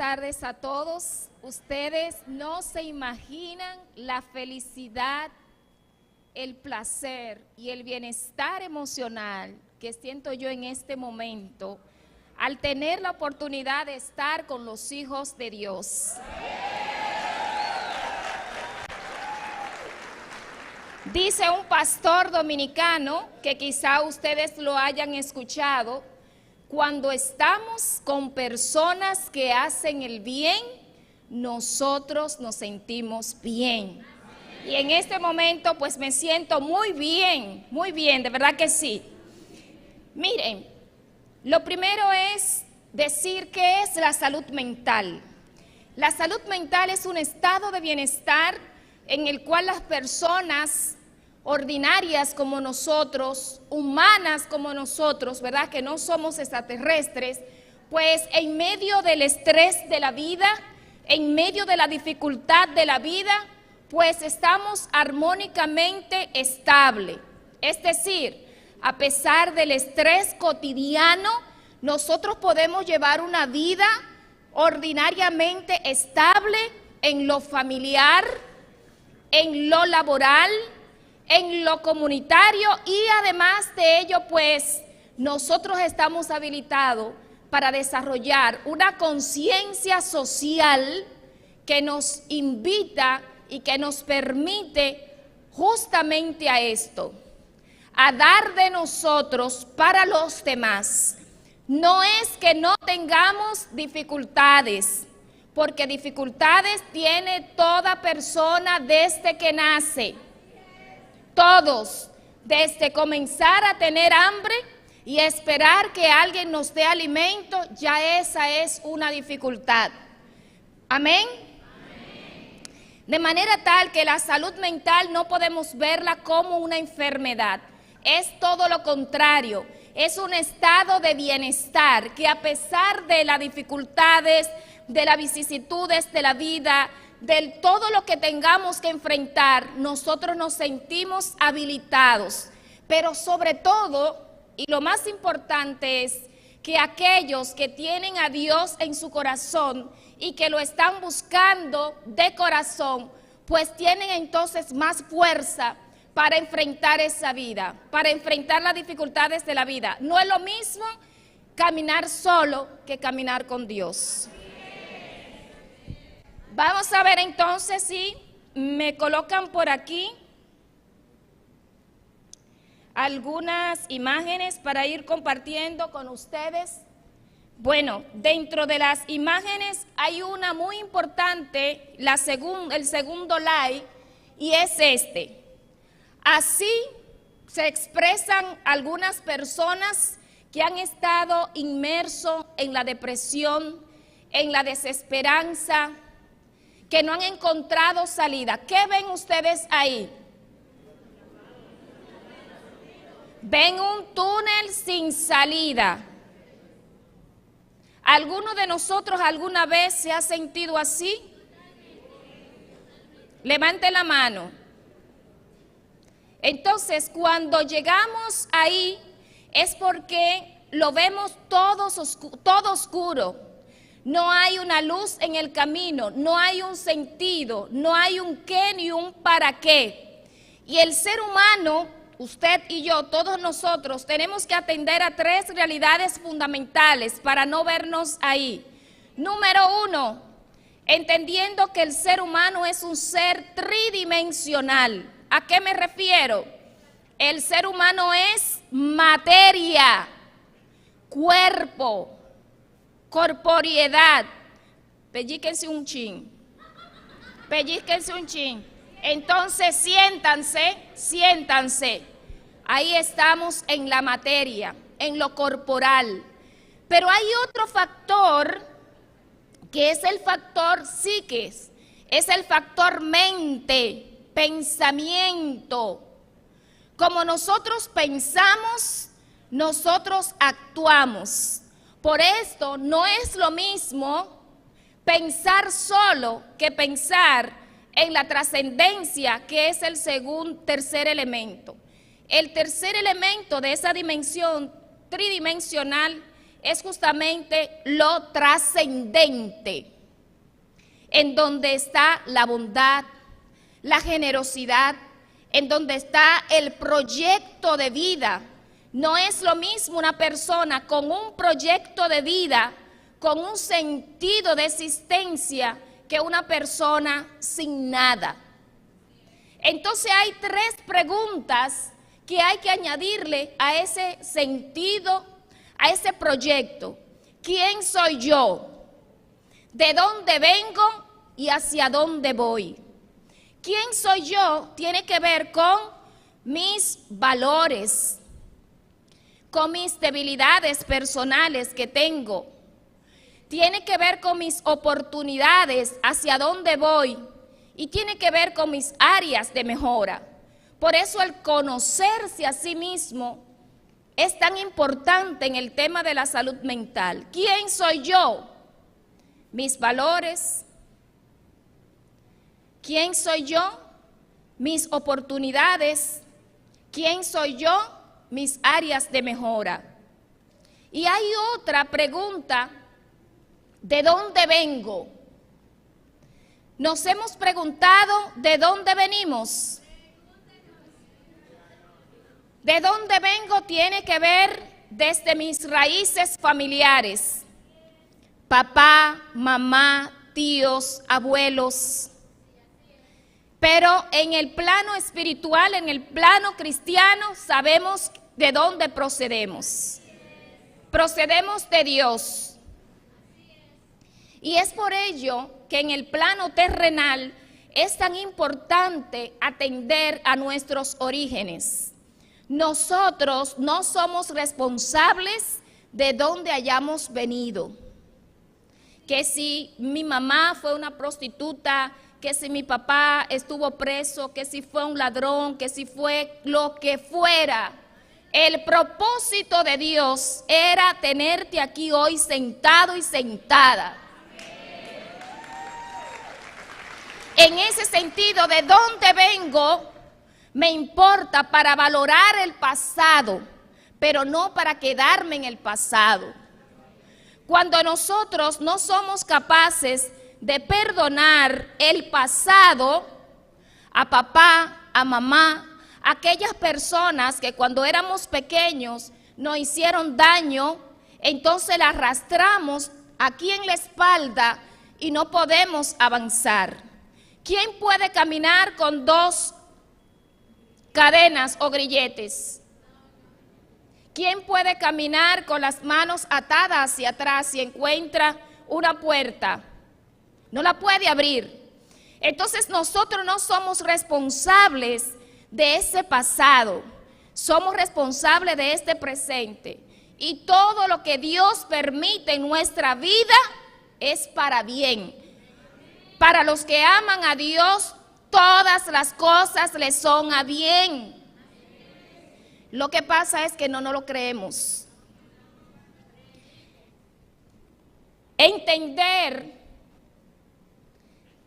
tardes a todos. Ustedes no se imaginan la felicidad, el placer y el bienestar emocional que siento yo en este momento al tener la oportunidad de estar con los hijos de Dios. Dice un pastor dominicano, que quizá ustedes lo hayan escuchado: cuando estamos con personas que hacen el bien, nosotros nos sentimos bien. Y en este momento pues me siento muy bien, de verdad que sí. Miren, lo primero es decir qué es la salud mental. La salud mental es un estado de bienestar en el cual las personas ordinarias como nosotros, humanas como nosotros, ¿verdad? Que no somos extraterrestres, pues en medio del estrés de la vida, en medio de la dificultad de la vida, pues estamos armónicamente estable. Es decir, a pesar del estrés cotidiano, nosotros podemos llevar una vida ordinariamente estable en lo familiar, en lo laboral, en lo comunitario, y además de ello, pues nosotros estamos habilitados para desarrollar una conciencia social que nos invita y que nos permite justamente a esto, a dar de nosotros para los demás. No es que no tengamos dificultades, porque dificultades tiene toda persona desde que nace. Todos, desde comenzar a tener hambre y esperar que alguien nos dé alimento, ya esa es una dificultad. Amén. De manera tal que la salud mental no podemos verla como una enfermedad, es todo lo contrario, es un estado de bienestar que a pesar de las dificultades, de las vicisitudes de la vida, de todo lo que tengamos que enfrentar, nosotros nos sentimos habilitados. Pero sobre todo, y lo más importante es que aquellos que tienen a Dios en su corazón y que lo están buscando de corazón, pues tienen entonces más fuerza para enfrentar esa vida, para enfrentar las dificultades de la vida. No es lo mismo caminar solo que caminar con Dios. Vamos a ver entonces si me colocan por aquí algunas imágenes para ir compartiendo con ustedes. Bueno, dentro de las imágenes hay una muy importante, el segundo like, y es este. Así se expresan algunas personas que han estado inmersos en la depresión, en la desesperanza, que no han encontrado salida. ¿Qué ven ustedes ahí? Ven un túnel sin salida. ¿Alguno de nosotros alguna vez se ha sentido así? Levante la mano. Entonces, cuando llegamos ahí, es porque lo vemos todo oscuro. No hay una luz en el camino, no hay un sentido, no hay un qué ni un para qué. Y el ser humano, usted y yo, todos nosotros, tenemos que atender a tres realidades fundamentales para no vernos ahí. Número uno, entendiendo que el ser humano es un ser tridimensional. ¿A qué me refiero? El ser humano es materia, cuerpo, corporeidad. Pellíquense un chin. Entonces siéntanse. Ahí estamos en la materia, en lo corporal. Pero hay otro factor que es el factor psiquis, es el factor mente, pensamiento. Como nosotros pensamos, nosotros actuamos. Por esto no es lo mismo pensar solo que pensar en la trascendencia, que es el tercer elemento. El tercer elemento de esa dimensión tridimensional es justamente lo trascendente. en donde está la bondad, la generosidad, en donde está el proyecto de vida. No es lo mismo una persona con un proyecto de vida, con un sentido de existencia, que una persona sin nada. Entonces hay tres preguntas que hay que añadirle a ese sentido, a ese proyecto. ¿Quién soy yo? ¿De dónde vengo y hacia dónde voy? ¿Quién soy yo? Tiene que ver con mis valores, con mis debilidades personales que tengo. Tiene que ver con mis oportunidades, hacia dónde voy, y tiene que ver con mis áreas de mejora. Por eso el conocerse a sí mismo es tan importante en el tema de la salud mental. ¿Quién soy yo? Mis valores. ¿Quién soy yo? Mis oportunidades. ¿Quién soy yo? Mis áreas de mejora. Y hay otra pregunta: ¿de dónde vengo? Nos hemos preguntado ¿de dónde venimos? ¿De dónde vengo? Tiene que ver desde mis raíces familiares. Papá, mamá, tíos, abuelos. Pero en el plano espiritual, en el plano cristiano, sabemos de dónde procedemos. Procedemos de Dios. Y es por ello que en el plano terrenal es tan importante atender a nuestros orígenes. Nosotros no somos responsables de dónde hayamos venido. Que si mi mamá fue una prostituta, que si mi papá estuvo preso, que si fue un ladrón, que si fue lo que fuera. El propósito de Dios era tenerte aquí hoy sentado y sentada. En ese sentido, ¿de dónde vengo? Me importa para valorar el pasado, pero no para quedarme en el pasado. Cuando nosotros no somos capaces de perdonar el pasado, a papá, a mamá, a aquellas personas que cuando éramos pequeños nos hicieron daño, entonces la arrastramos aquí en la espalda y no podemos avanzar. ¿Quién puede caminar con dos cadenas o grilletes? ¿Quién puede caminar con las manos atadas hacia atrás si encuentra una puerta? No la puede abrir. Entonces nosotros no somos responsables de ese pasado, somos responsables de este presente. Y todo lo que Dios permite en nuestra vida es para bien. Para los que aman a Dios, todas las cosas les son a bien. Lo que pasa es que no lo creemos. Entender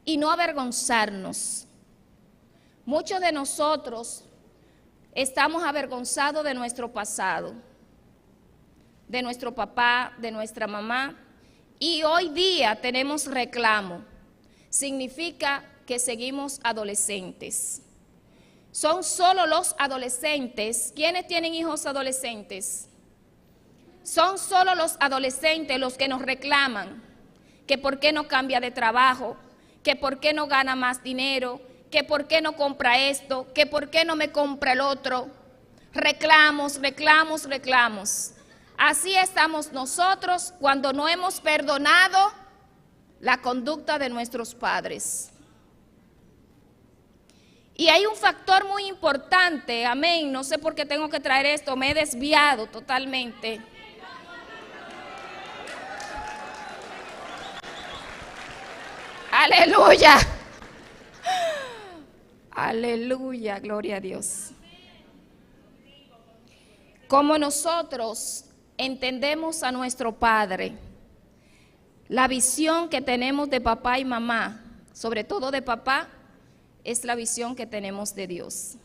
y no avergonzarnos. Muchos de nosotros estamos avergonzados de nuestro pasado, de nuestro papá, de nuestra mamá, y hoy día tenemos reclamo. Significa que seguimos adolescentes. Son solo los adolescentes. ¿Quiénes tienen hijos adolescentes? Son solo los adolescentes los que nos reclaman que por qué no cambia de trabajo, que por qué no gana más dinero, que por qué no compra esto, que por qué no me compra el otro. Reclamos, reclamos, reclamos. Así estamos nosotros cuando no hemos perdonado la conducta de nuestros padres. Y hay un factor muy importante, amén, no sé por qué tengo que traer esto, me he desviado totalmente. Aleluya. Aleluya, gloria a Dios. Como nosotros entendemos a nuestro Padre, la visión que tenemos de papá y mamá, sobre todo de papá, es la visión que tenemos de Dios.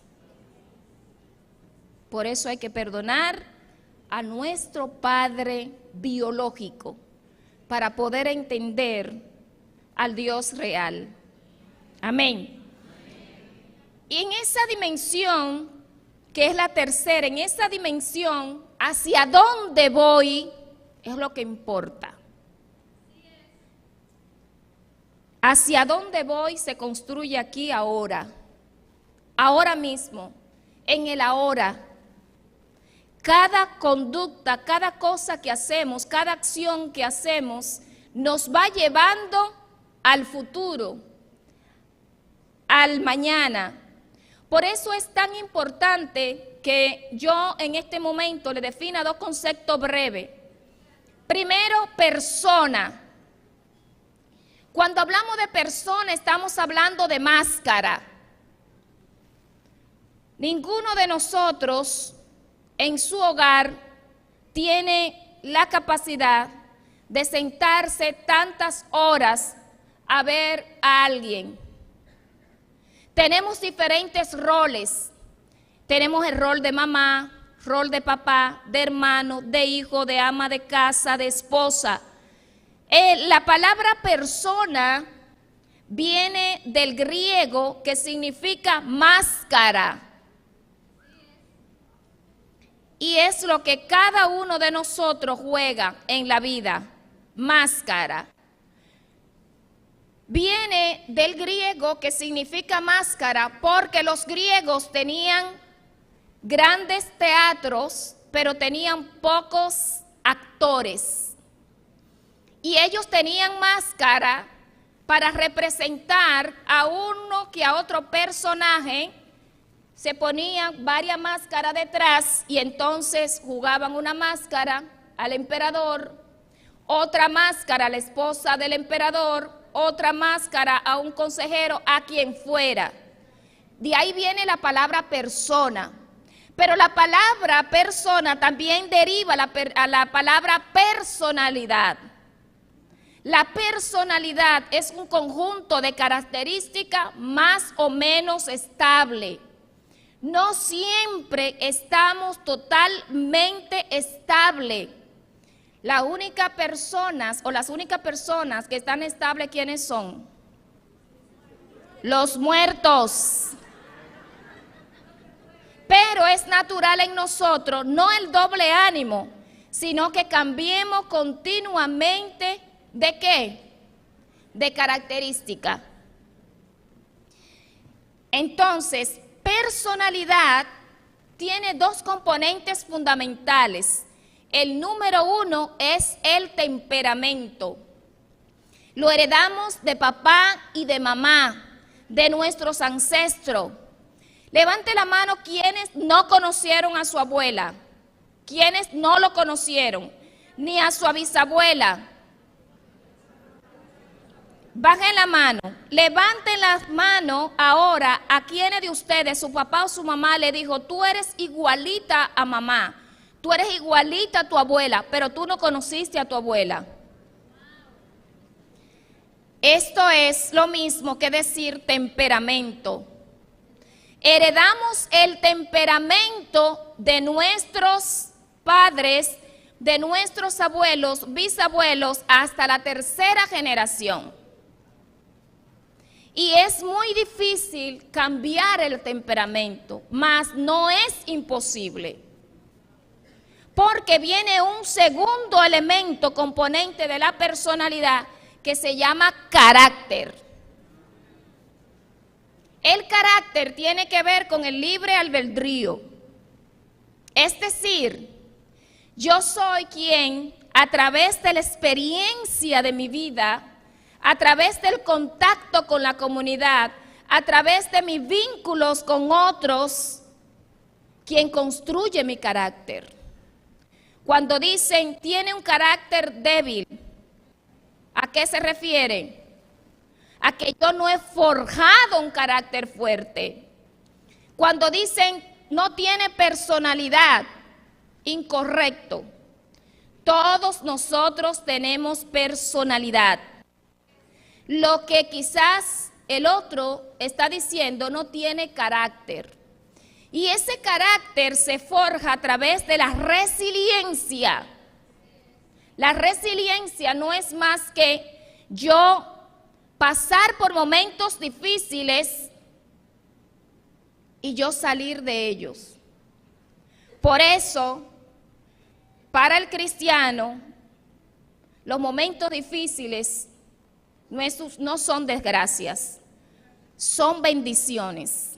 Por eso hay que perdonar a nuestro Padre biológico, para poder entender al Dios real. Amén. Y en esa dimensión, que es la tercera, en esa dimensión, hacia dónde voy, es lo que importa. Hacia dónde voy se construye aquí ahora, ahora mismo, en el ahora. Cada conducta, cada cosa que hacemos, cada acción que hacemos, nos va llevando al futuro, al mañana. Por eso es tan importante que yo en este momento le defina dos conceptos breves. Primero, persona. Cuando hablamos de persona, estamos hablando de máscara. Ninguno de nosotros en su hogar tiene la capacidad de sentarse tantas horas a ver a alguien. Tenemos diferentes roles. Tenemos el rol de mamá, rol de papá, de hermano, de hijo, de ama de casa, de esposa. La palabra persona viene del griego que significa máscara. Y es lo que cada uno de nosotros juega en la vida, máscara. Viene del griego que significa máscara porque los griegos tenían grandes teatros, pero tenían pocos actores. Y ellos tenían máscara para representar a uno que a otro personaje. Se ponían varias máscaras detrás y entonces jugaban una máscara al emperador, otra máscara a la esposa del emperador, otra máscara a un consejero, a quien fuera. De ahí viene la palabra persona. Pero la palabra persona también deriva a la palabra personalidad. La personalidad es un conjunto de características más o menos estable. No siempre estamos totalmente estables. Las únicas personas que están estables, ¿quiénes son? Los muertos. Pero es natural en nosotros, no el doble ánimo, sino que cambiemos continuamente, ¿de qué? De característica. Entonces, personalidad tiene dos componentes fundamentales. El número uno es el temperamento. Lo heredamos de papá y de mamá, de nuestros ancestros. Levante la mano quienes no conocieron a su abuela, quienes no lo conocieron, ni a su bisabuela. Bajen la mano, levanten las manos ahora a quienes de ustedes, su papá o su mamá le dijo, tú eres igualita a mamá, tú eres igualita a tu abuela, pero tú no conociste a tu abuela. Esto es lo mismo que decir temperamento. Heredamos el temperamento de nuestros padres, de nuestros abuelos, bisabuelos, hasta la tercera generación. Y es muy difícil cambiar el temperamento, mas no es imposible. Porque viene un segundo elemento, componente de la personalidad, que se llama carácter. El carácter tiene que ver con el libre albedrío. Es decir, yo soy quien, a través de la experiencia de mi vida, a través del contacto con la comunidad, a través de mis vínculos con otros, quien construye mi carácter. Cuando dicen, tiene un carácter débil, ¿a qué se refiere? A que yo no he forjado un carácter fuerte. Cuando dicen no tiene personalidad, incorrecto. Todos nosotros tenemos personalidad. Lo que quizás el otro está diciendo no tiene carácter. Y ese carácter se forja a través de la resiliencia. La resiliencia no es más que yo pasar por momentos difíciles y yo salir de ellos. Por eso, para el cristiano, los momentos difíciles no son desgracias, son bendiciones.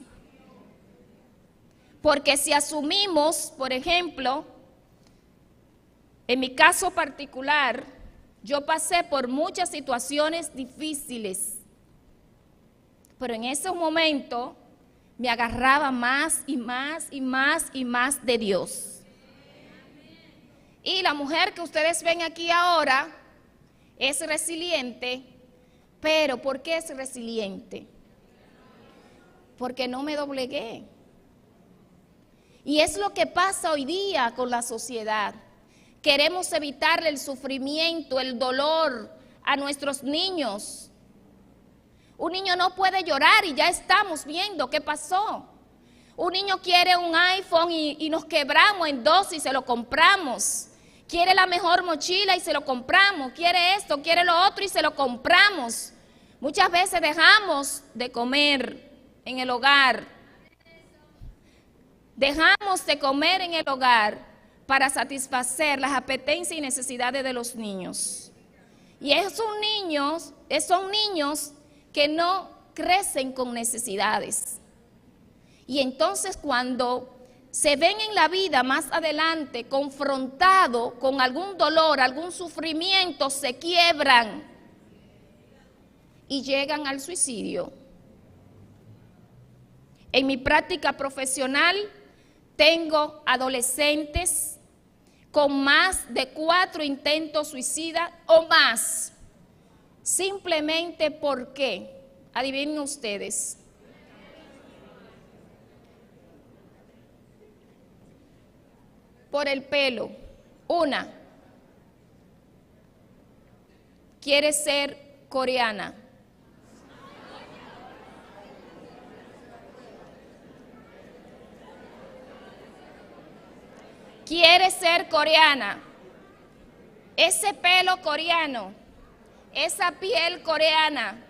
Porque si asumimos, por ejemplo, en mi caso particular, yo pasé por muchas situaciones difíciles, pero en ese momento me agarraba más y más y más y más de Dios. Y la mujer que ustedes ven aquí ahora es resiliente, pero ¿por qué es resiliente? Porque no me doblegué. Y es lo que pasa hoy día con la sociedad. Queremos evitarle el sufrimiento, el dolor a nuestros niños. Un niño no puede llorar y ya estamos viendo qué pasó. Un niño quiere un iPhone y nos quebramos en dos y se lo compramos. Quiere la mejor mochila y se lo compramos. Quiere esto, quiere lo otro y se lo compramos. Muchas veces dejamos de comer en el hogar. Dejamos de comer en el hogar para satisfacer las apetencias y necesidades de los niños. Y son niños que no crecen con necesidades. Y entonces cuando se ven en la vida más adelante confrontados con algún dolor, algún sufrimiento, se quiebran y llegan al suicidio. En mi práctica profesional tengo adolescentes con más de 4 intentos suicidas o más, simplemente porque, adivinen ustedes, por el pelo. Una quiere ser coreana. Quiere ser coreana. Ese pelo coreano, esa piel coreana.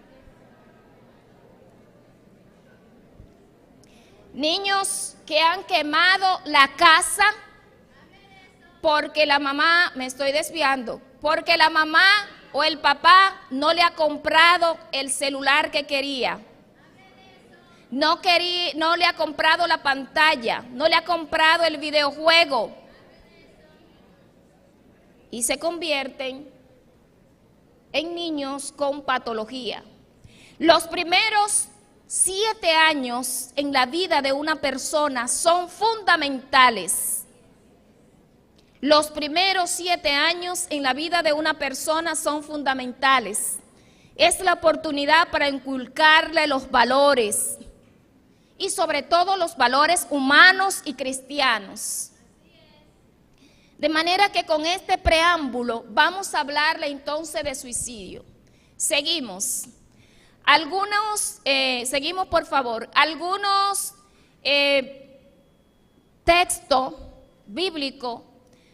Niños que han quemado la casa porque la mamá, me estoy desviando, porque la mamá o el papá no le ha comprado el celular que quería. No le ha comprado la pantalla, no le ha comprado el videojuego. Y se convierten en niños con patología. Los primeros 7 años en la vida de una persona son fundamentales. Los primeros 7 años en la vida de una persona son fundamentales. Es la oportunidad para inculcarle los valores y sobre todo los valores humanos y cristianos. De manera que con este preámbulo vamos a hablarle entonces de suicidio. Seguimos. Seguimos por favor. Algunos textos bíblicos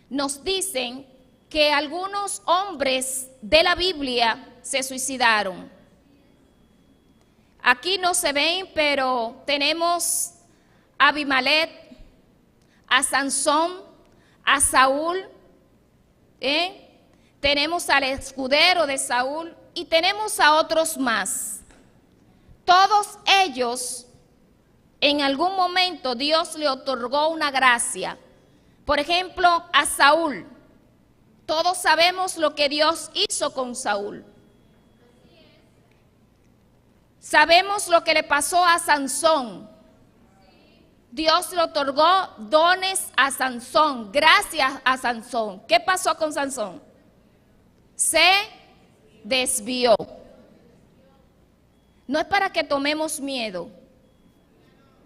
nos dicen que algunos hombres de la Biblia se suicidaron. Aquí no se ven, pero tenemos a Abimelech, a Sansón, a Saúl, tenemos al escudero de Saúl y tenemos a otros más. Todos ellos, en algún momento Dios le otorgó una gracia. Por ejemplo, a Saúl. Todos sabemos lo que Dios hizo con Saúl. Sabemos lo que le pasó a Sansón. Dios le otorgó dones a Sansón, gracias a Sansón. ¿Qué pasó con Sansón? Se desvió. No es para que tomemos miedo,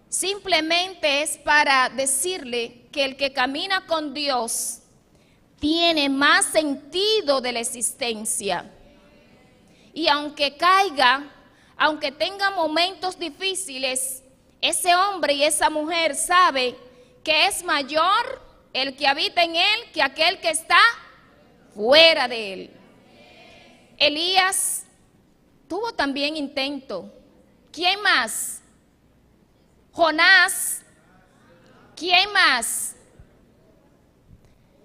simplemente es para decirle que el que camina con Dios tiene más sentido de la existencia. Y aunque caiga, aunque tenga momentos difíciles, ese hombre y esa mujer sabe que es mayor el que habita en él que aquel que está fuera de él. Elías tuvo también intento. ¿Quién más? Jonás. ¿Quién más?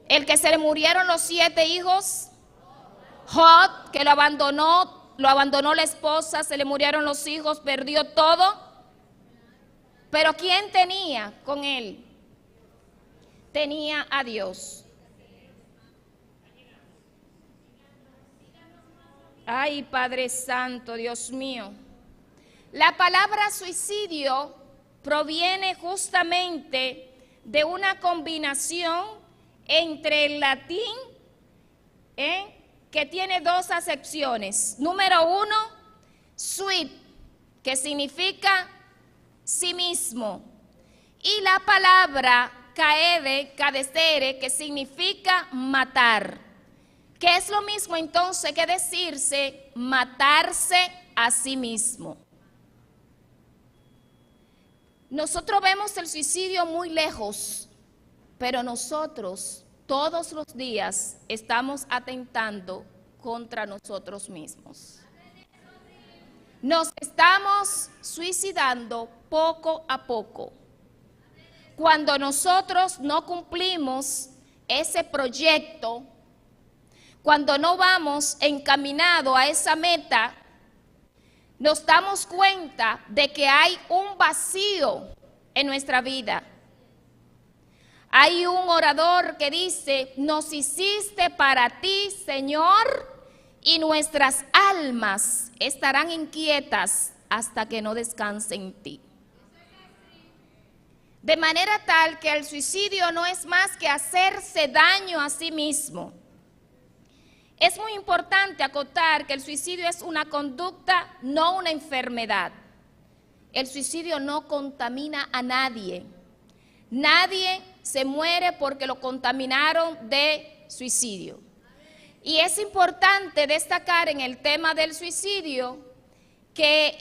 El que se le murieron los 7 hijos. Job, que lo abandonó la esposa, se le murieron los hijos, perdió todo. Pero ¿quién tenía con él? Tenía a Dios. Ay, Padre Santo, Dios mío. La palabra suicidio proviene justamente de una combinación entre el latín, que tiene 2 acepciones. Número 1, suit, que significa sí mismo. Y la palabra cadecere, que significa matar. Que es lo mismo entonces que decirse matarse a sí mismo. Nosotros vemos el suicidio muy lejos, pero nosotros todos los días estamos atentando contra nosotros mismos. Nos estamos suicidando poco a poco. Cuando nosotros no cumplimos ese proyecto, cuando no vamos encaminados a esa meta, nos damos cuenta de que hay un vacío en nuestra vida. Hay un orador que dice, nos hiciste para ti, Señor, y nuestras almas estarán inquietas hasta que no descansen en ti. De manera tal que el suicidio no es más que hacerse daño a sí mismo. Es muy importante acotar que el suicidio es una conducta, no una enfermedad. El suicidio no contamina a nadie. Nadie se muere porque lo contaminaron de suicidio. Y es importante destacar en el tema del suicidio que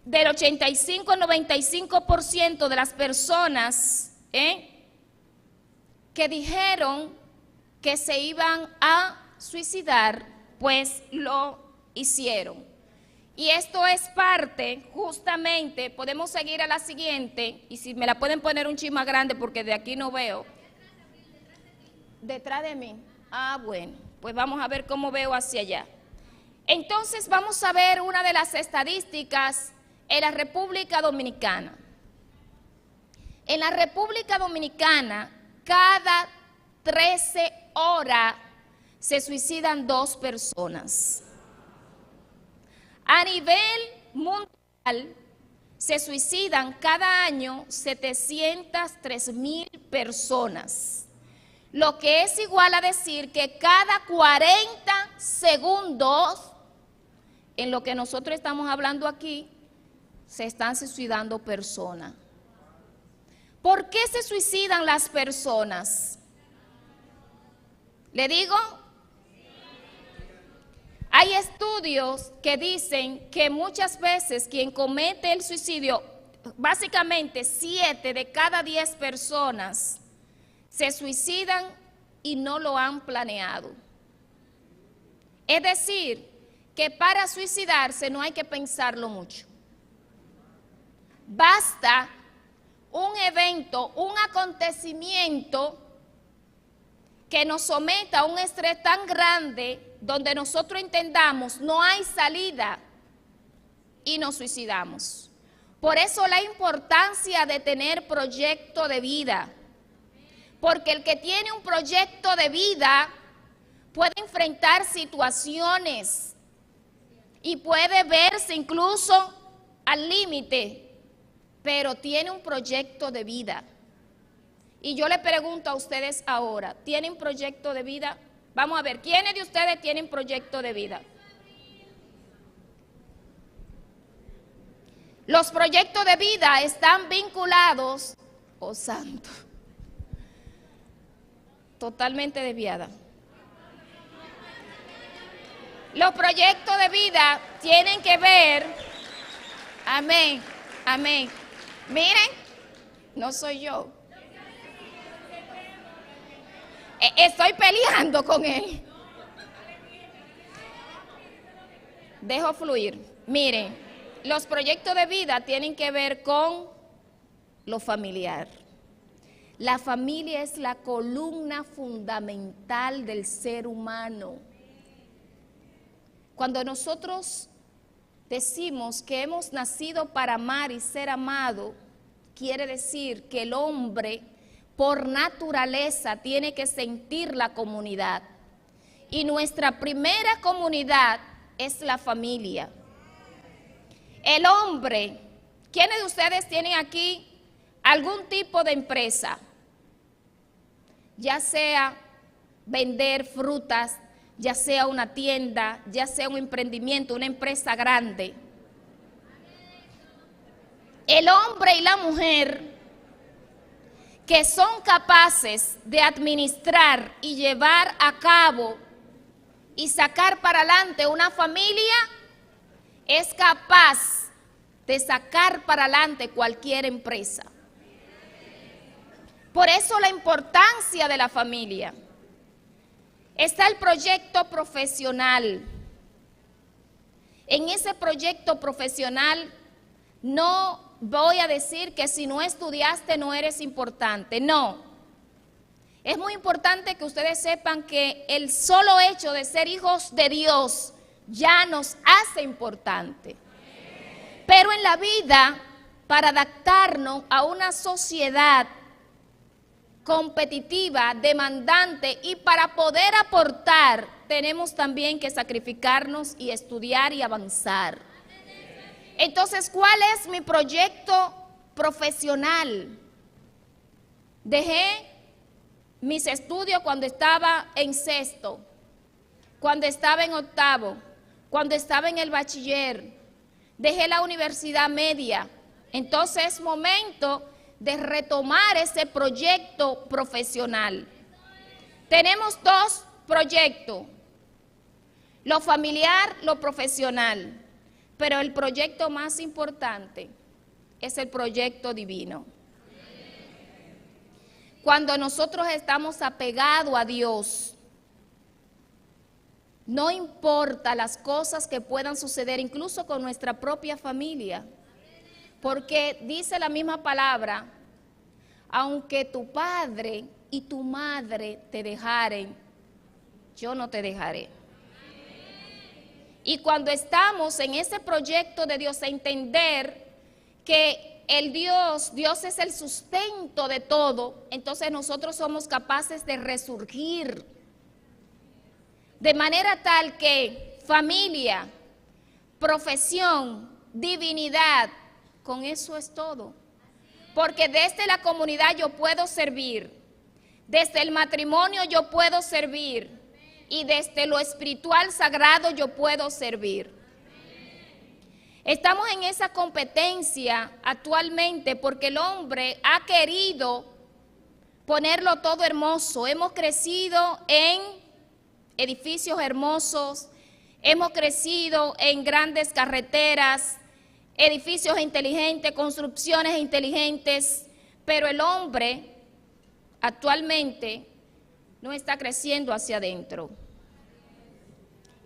del 85 al 95% de las personas que dijeron que se iban a suicidar, pues lo hicieron. Y esto es parte, justamente, podemos seguir a la siguiente, y si me la pueden poner un chin más grande porque de aquí no veo. Detrás de mí. Ah, bueno, pues vamos a ver cómo veo hacia allá. Entonces vamos a ver una de las estadísticas en la República Dominicana. En la República Dominicana, cada 13 horas se suicidan 2 personas. A nivel mundial se suicidan cada año 703,000 personas, lo que es igual a decir que cada 40 segundos, en lo que nosotros estamos hablando aquí, se están suicidando personas. ¿Por qué se suicidan las personas? ¿Le digo? Hay estudios que dicen que muchas veces quien comete el suicidio, básicamente 7 de cada 10 personas se suicidan y no lo han planeado. Es decir, que para suicidarse no hay que pensarlo mucho. Basta un evento, un acontecimiento que nos someta a un estrés tan grande donde nosotros entendamos no hay salida y nos suicidamos. Por eso la importancia de tener proyecto de vida, porque el que tiene un proyecto de vida puede enfrentar situaciones y puede verse incluso al límite, pero tiene un proyecto de vida. Y yo le pregunto a ustedes ahora, ¿tienen proyecto de vida? Vamos a ver, ¿quiénes de ustedes tienen proyecto de vida? Los proyectos de vida están vinculados, oh santo, totalmente desviada. Los proyectos de vida tienen que ver, amén, amén. Miren, no soy yo. Estoy peleando con él. Dejo fluir. Miren, los proyectos de vida tienen que ver con lo familiar. La familia es la columna fundamental del ser humano. Cuando nosotros decimos que hemos nacido para amar y ser amado, quiere decir que el hombre por naturaleza tiene que sentir la comunidad. Y nuestra primera comunidad es la familia. El hombre, ¿quiénes de ustedes tienen aquí algún tipo de empresa? Ya sea vender frutas, ya sea una tienda, ya sea un emprendimiento, una empresa grande. El hombre y la mujer que son capaces de administrar y llevar a cabo y sacar para adelante una familia, es capaz de sacar para adelante cualquier empresa. Por eso la importancia de la familia. Está el proyecto profesional. En ese proyecto profesional no voy a decir que si no estudiaste no eres importante, no. Es muy importante que ustedes sepan que el solo hecho de ser hijos de Dios ya nos hace importante. Pero en la vida, para adaptarnos a una sociedad competitiva, demandante, y para poder aportar, tenemos también que sacrificarnos y estudiar y avanzar. Entonces, ¿cuál es mi proyecto profesional? Dejé mis estudios cuando estaba en sexto, cuando estaba en octavo, cuando estaba en el bachiller, dejé la universidad media. Entonces es momento de retomar ese proyecto profesional. Tenemos dos proyectos, lo familiar, lo profesional, pero el proyecto más importante es el proyecto divino. Cuando nosotros estamos apegados a Dios, no importa las cosas que puedan suceder, incluso con nuestra propia familia, porque dice la misma palabra, aunque tu padre y tu madre te dejaren, yo no te dejaré. Y cuando estamos en ese proyecto de Dios, a entender que Dios es el sustento de todo, entonces nosotros somos capaces de resurgir. De manera tal que familia, profesión, divinidad, con eso es todo. Porque desde la comunidad yo puedo servir, desde el matrimonio yo puedo servir, y desde lo espiritual sagrado yo puedo servir. Estamos en esa competencia actualmente porque el hombre ha querido ponerlo todo hermoso. Hemos crecido en edificios hermosos, hemos crecido en grandes carreteras, edificios inteligentes, construcciones inteligentes, pero el hombre actualmente no está creciendo hacia adentro.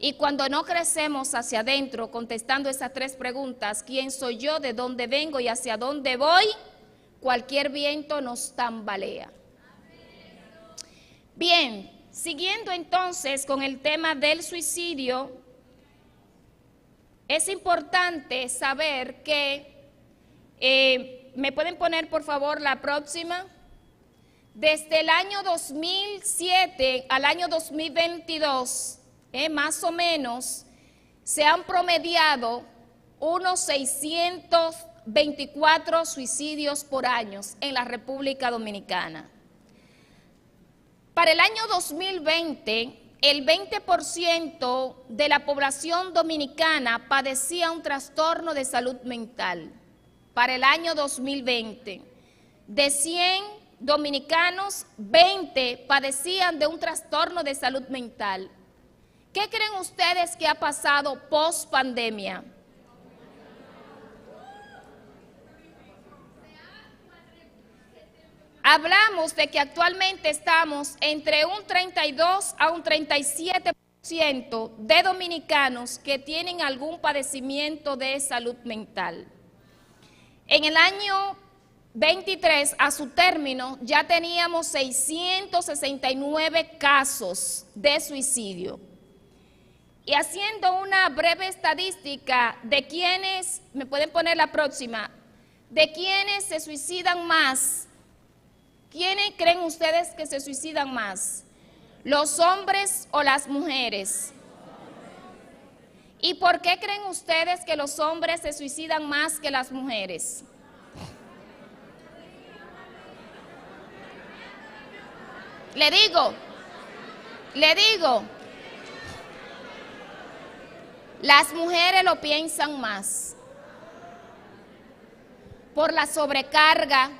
Y cuando no crecemos hacia adentro, contestando esas tres preguntas, ¿quién soy yo, de dónde vengo y hacia dónde voy? Cualquier viento nos tambalea. Bien, siguiendo entonces con el tema del suicidio, es importante saber que, ¿me pueden poner por favor la próxima? Desde el año 2007 al año 2022, más o menos, se han promediado unos 624 suicidios por año en la República Dominicana. Para el año 2020, el 20% de la población dominicana padecía un trastorno de salud mental. Para el año 2020, de 100 dominicanos, 20 padecían de un trastorno de salud mental. ¿Qué creen ustedes que ha pasado post pandemia? Hablamos de que actualmente estamos entre un 32 a un 37% de dominicanos que tienen algún padecimiento de salud mental. En el año 23, a su término, ya teníamos 669 casos de suicidio. Y haciendo una breve estadística de quienes, me pueden poner la próxima, de quienes se suicidan más. ¿Quiénes creen ustedes que se suicidan más? ¿Los hombres o las mujeres? ¿Y por qué creen ustedes que los hombres se suicidan más que las mujeres? Le digo, las mujeres lo piensan más por la sobrecarga,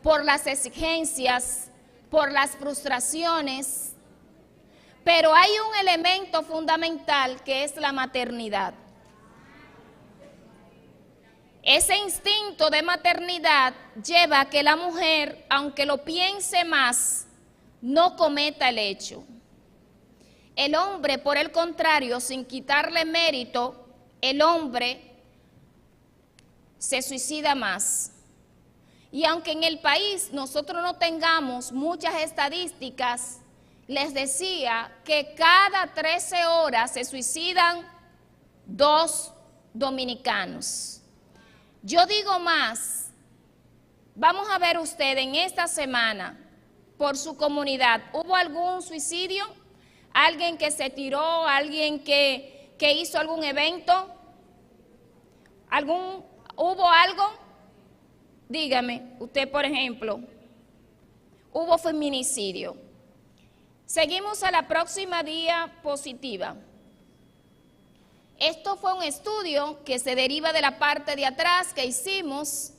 por las exigencias, por las frustraciones, pero hay un elemento fundamental que es la maternidad. Ese instinto de maternidad lleva a que la mujer, aunque lo piense más, no cometa el hecho. El hombre, por el contrario, sin quitarle mérito, el hombre se suicida más. Y aunque en el país nosotros no tengamos muchas estadísticas, les decía que cada 13 horas se suicidan 2 dominicanos. Yo digo más, vamos a ver usted en esta semana, por su comunidad, ¿hubo algún suicidio? ¿Alguien que se tiró? ¿Alguien que hizo algún evento? ¿Hubo algo? Dígame, usted por ejemplo, hubo feminicidio. Seguimos a la próxima diapositiva. Esto fue un estudio que se deriva de la parte de atrás que hicimos.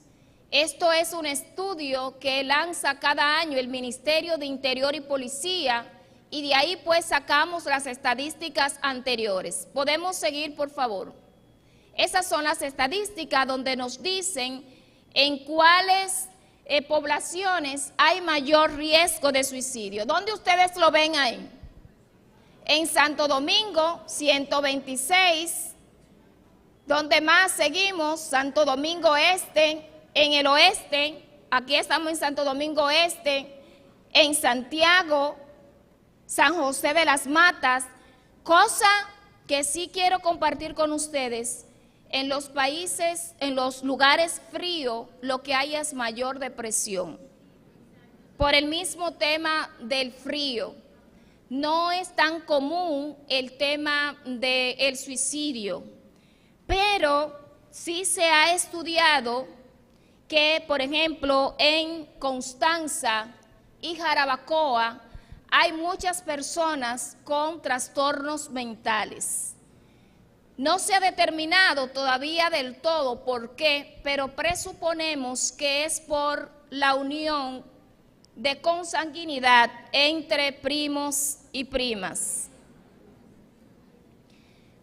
Esto es un estudio que lanza cada año el Ministerio de Interior y Policía y de ahí pues sacamos las estadísticas anteriores. ¿Podemos seguir, por favor? Esas son las estadísticas donde nos dicen en cuáles poblaciones hay mayor riesgo de suicidio. ¿Dónde ustedes lo ven ahí? En Santo Domingo, 126. ¿Dónde más seguimos? Santo Domingo Este. En el oeste, aquí estamos en Santo Domingo Este, en Santiago, San José de las Matas, cosa que sí quiero compartir con ustedes. En los países, en los lugares fríos, lo que hay es mayor depresión. Por el mismo tema del frío, no es tan común el tema del suicidio, pero sí se ha estudiado que, por ejemplo, en Constanza y Jarabacoa hay muchas personas con trastornos mentales. No se ha determinado todavía del todo por qué, pero presuponemos que es por la unión de consanguinidad entre primos y primas.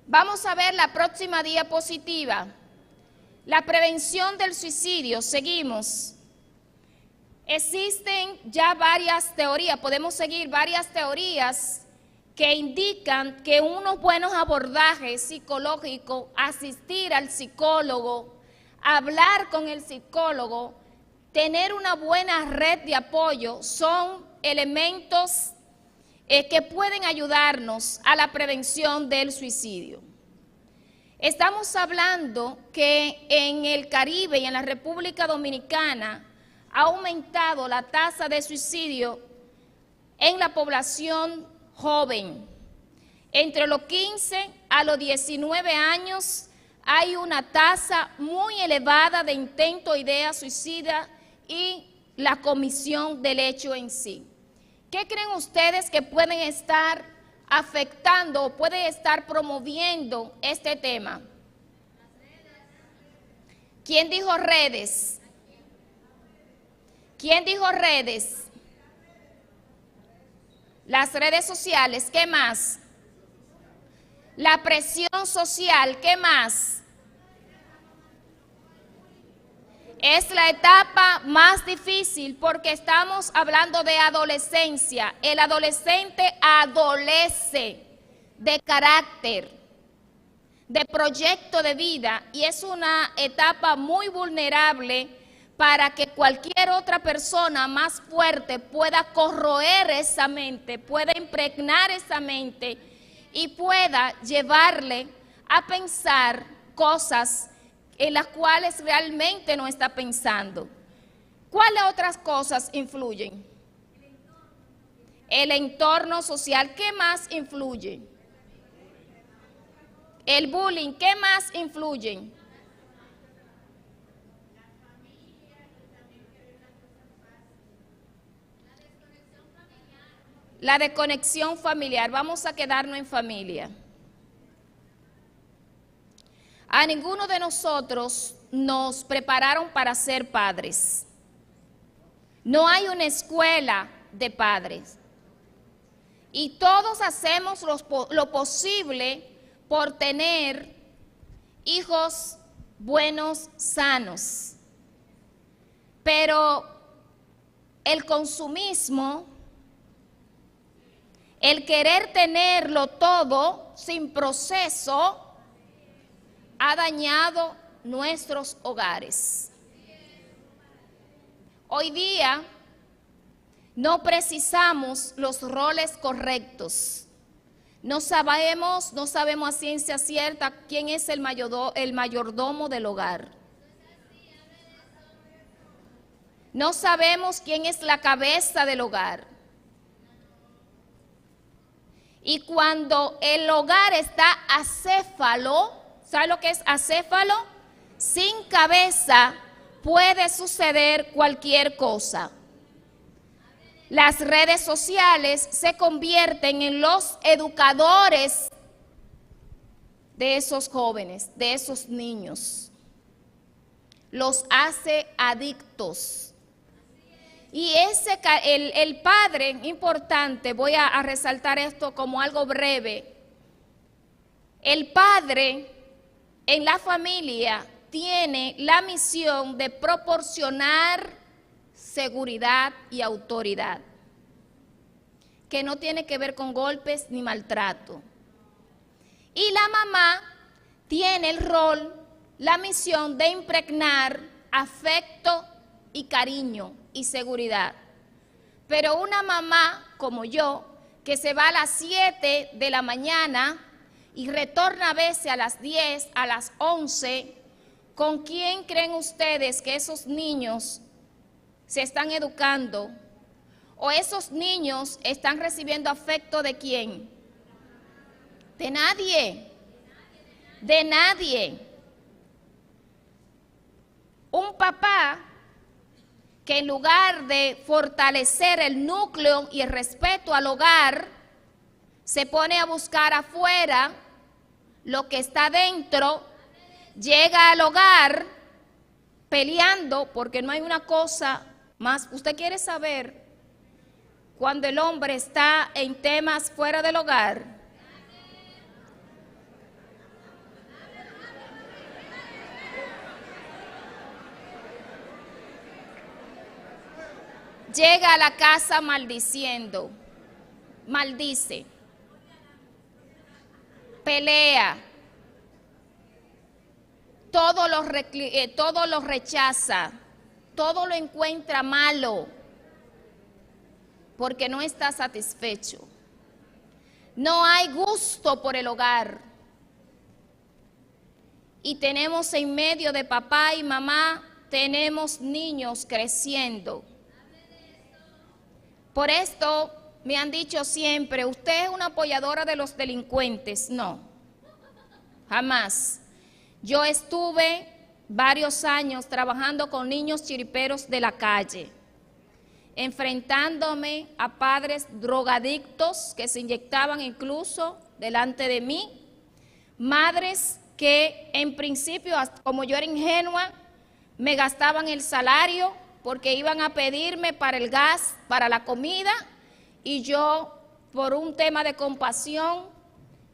Vamos a ver la próxima diapositiva. La prevención del suicidio, seguimos. Existen ya varias teorías, podemos seguir varias teorías que indican que unos buenos abordajes psicológicos, asistir al psicólogo, hablar con el psicólogo, tener una buena red de apoyo, son elementos que pueden ayudarnos a la prevención del suicidio. Estamos hablando que en el Caribe y en la República Dominicana ha aumentado la tasa de suicidio en la población joven. Entre los 15 a los 19 años hay una tasa muy elevada de intento de idea suicida y la comisión del hecho en sí. ¿Qué creen ustedes que pueden estar afectando o puede estar promoviendo este tema? ¿Quién dijo redes? ¿Quién dijo redes? Las redes sociales, ¿qué más? La presión social, ¿qué más? Es la etapa más difícil porque estamos hablando de adolescencia. El adolescente adolece, de carácter, de proyecto de vida, y es una etapa muy vulnerable para que cualquier otra persona más fuerte pueda corroer esa mente, pueda impregnar esa mente y pueda llevarle a pensar cosas en las cuales realmente no está pensando. ¿Cuáles otras cosas influyen? El entorno social. ¿Qué más influye? El bullying. ¿Qué más influye? La desconexión familiar. Vamos a quedarnos en familia. A ninguno de nosotros nos prepararon para ser padres. No hay una escuela de padres. Y todos hacemos lo posible por tener hijos buenos, sanos. Pero el consumismo, el querer tenerlo todo sin proceso, ha dañado nuestros hogares. Hoy día no precisamos los roles correctos. No sabemos a ciencia cierta quién es el mayordomo del hogar. No sabemos quién es la cabeza del hogar. Y cuando el hogar está acéfalo, ¿sabe lo que es acéfalo? Sin cabeza puede suceder cualquier cosa. Las redes sociales se convierten en los educadores de esos jóvenes, de esos niños. Los hace adictos. Y el padre, importante, voy a resaltar esto como algo breve. El padre en la familia tiene la misión de proporcionar seguridad y autoridad, que no tiene que ver con golpes ni maltrato. Y la mamá tiene el rol, la misión de impregnar afecto y cariño y seguridad. Pero una mamá como yo, que se va a las 7 de la mañana y retorna a veces a las 10, a las 11, ¿con quién creen ustedes que esos niños se están educando? ¿O esos niños están recibiendo afecto de quién? De nadie. De nadie. Un papá que en lugar de fortalecer el núcleo y el respeto al hogar, se pone a buscar afuera lo que está dentro, llega al hogar peleando, porque no hay una cosa más. ¿Usted quiere saber cuando el hombre está en temas fuera del hogar? Llega a la casa maldiciendo, maldice, pelea, todo lo rechaza, todo lo encuentra malo, porque no está satisfecho. No hay gusto por el hogar. Y tenemos en medio de papá y mamá, tenemos niños creciendo. Por esto me han dicho siempre, ¿usted es una apoyadora de los delincuentes? No, jamás. Yo estuve varios años trabajando con niños chiriperos de la calle, enfrentándome a padres drogadictos que se inyectaban incluso delante de mí, madres que en principio, como yo era ingenua, me gastaban el salario porque iban a pedirme para el gas, para la comida, y yo, por un tema de compasión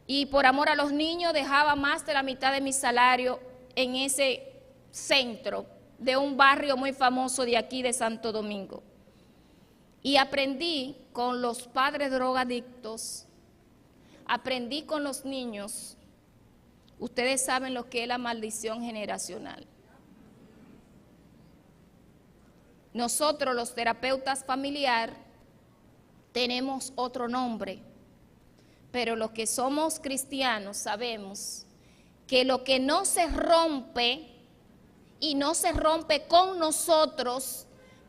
y por amor a los niños, dejaba más de la mitad de mi salario en ese centro de un barrio muy famoso de aquí de Santo Domingo. Y aprendí con los padres drogadictos aprendí con los niños, ustedes saben lo que es la maldición generacional. Nosotros, los terapeutas familiares, tenemos otro nombre, pero los que somos cristianos sabemos que lo que no se rompe y no se rompe con nosotros,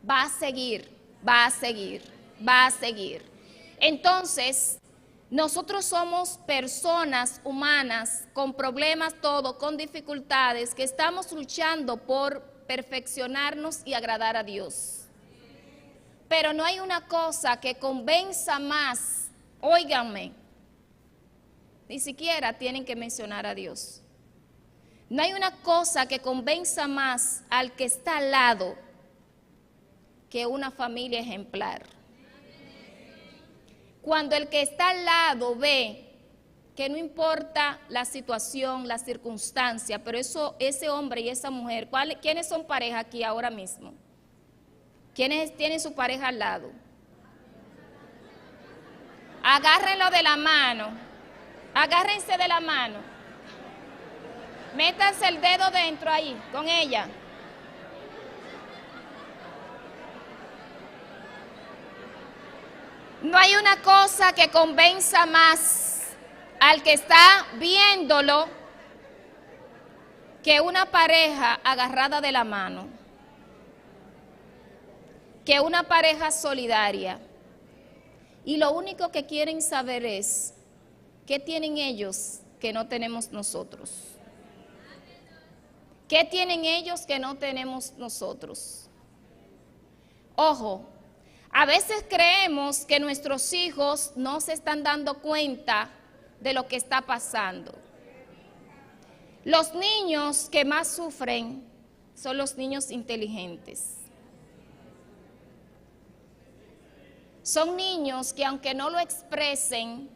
va a seguir, va a seguir, va a seguir. Entonces, nosotros somos personas humanas con problemas, todo, con dificultades, que estamos luchando por perfeccionarnos y agradar a Dios. Pero no hay una cosa que convenza más, óiganme, ni siquiera tienen que mencionar a Dios. No hay una cosa que convenza más al que está al lado que una familia ejemplar. Cuando el que está al lado ve que no importa la situación, la circunstancia, pero ese hombre y esa mujer, ¿quiénes son pareja aquí ahora mismo? ¿Quiénes tienen su pareja al lado? Agárrenlo de la mano, agárrense de la mano. Métanse el dedo dentro ahí, con ella. No hay una cosa que convenza más al que está viéndolo que una pareja agarrada de la mano, que una pareja solidaria. Y lo único que quieren saber es, ¿qué tienen ellos que no tenemos nosotros? ¿Qué tienen ellos que no tenemos nosotros? Ojo, a veces creemos que nuestros hijos no se están dando cuenta de lo que está pasando. Los niños que más sufren son los niños inteligentes. Son niños que aunque no lo expresen,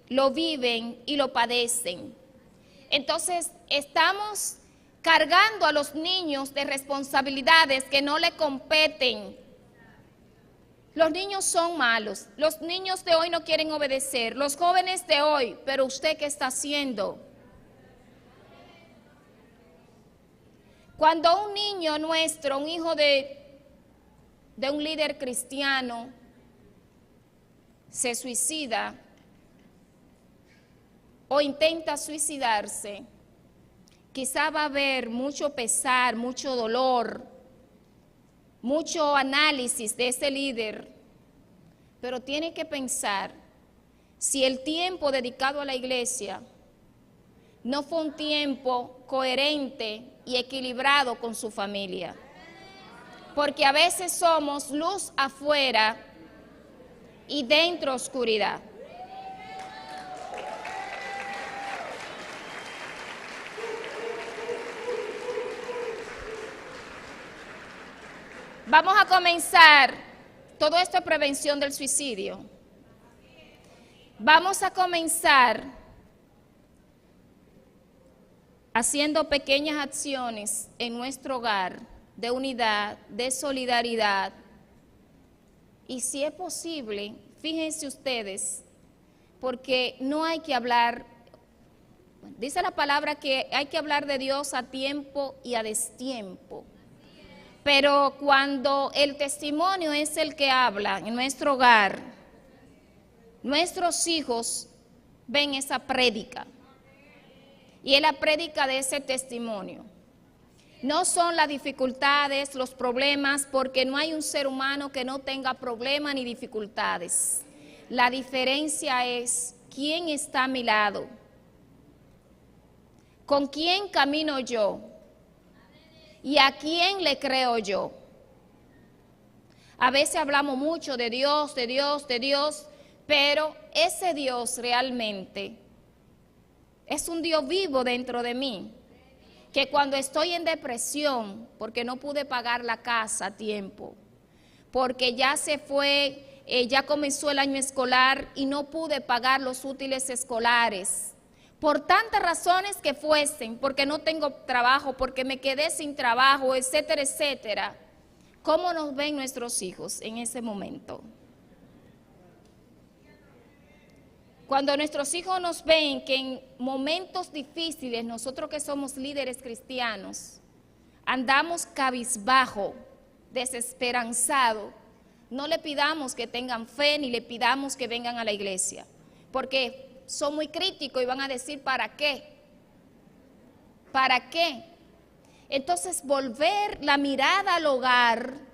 lo viven y lo padecen. Entonces, estamos cargando a los niños de responsabilidades que no le competen. Los niños son malos, los niños de hoy no quieren obedecer, los jóvenes de hoy, pero ¿usted qué está haciendo? Cuando un niño nuestro, un hijo de un líder cristiano, se suicida o intenta suicidarse, quizá va a haber mucho pesar, mucho dolor, mucho análisis de ese líder, pero tiene que pensar si el tiempo dedicado a la iglesia no fue un tiempo coherente y equilibrado con su familia. Porque a veces somos luz afuera y dentro oscuridad. Vamos a comenzar, todo esto es prevención del suicidio. Vamos a comenzar haciendo pequeñas acciones en nuestro hogar de unidad, de solidaridad. Y si es posible, fíjense ustedes, porque no hay que hablar, dice la palabra que hay que hablar de Dios a tiempo y a destiempo. Pero cuando el testimonio es el que habla en nuestro hogar, nuestros hijos ven esa prédica. Y es la prédica de ese testimonio. No son las dificultades, los problemas, porque no hay un ser humano que no tenga problemas ni dificultades. La diferencia es quién está a mi lado, con quién camino yo. ¿Y a quién le creo yo? A veces hablamos mucho de Dios, de Dios, de Dios, pero ese Dios realmente es un Dios vivo dentro de mí, que cuando estoy en depresión, porque no pude pagar la casa a tiempo, porque ya se fue, ya comenzó el año escolar y no pude pagar los útiles escolares, por tantas razones que fuesen, porque no tengo trabajo, porque me quedé sin trabajo, etcétera, etcétera. ¿Cómo nos ven nuestros hijos en ese momento? Cuando nuestros hijos nos ven que en momentos difíciles, nosotros que somos líderes cristianos, andamos cabizbajo, desesperanzado, no le pidamos que tengan fe ni le pidamos que vengan a la iglesia, porque son muy críticos y van a decir, ¿para qué? ¿Para qué? Entonces, volver la mirada al hogar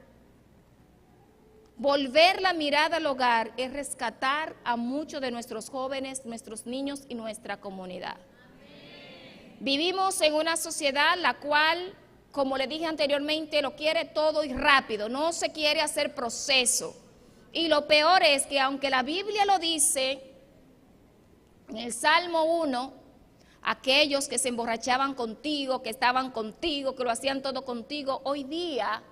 es rescatar a muchos de nuestros jóvenes, nuestros niños y nuestra comunidad. Vivimos en una sociedad la cual, como le dije anteriormente, lo quiere todo y rápido, no se quiere hacer proceso. Y lo peor es que aunque la Biblia lo dice, en el Salmo 1, aquellos que se emborrachaban contigo, que estaban contigo, que lo hacían todo contigo, hoy día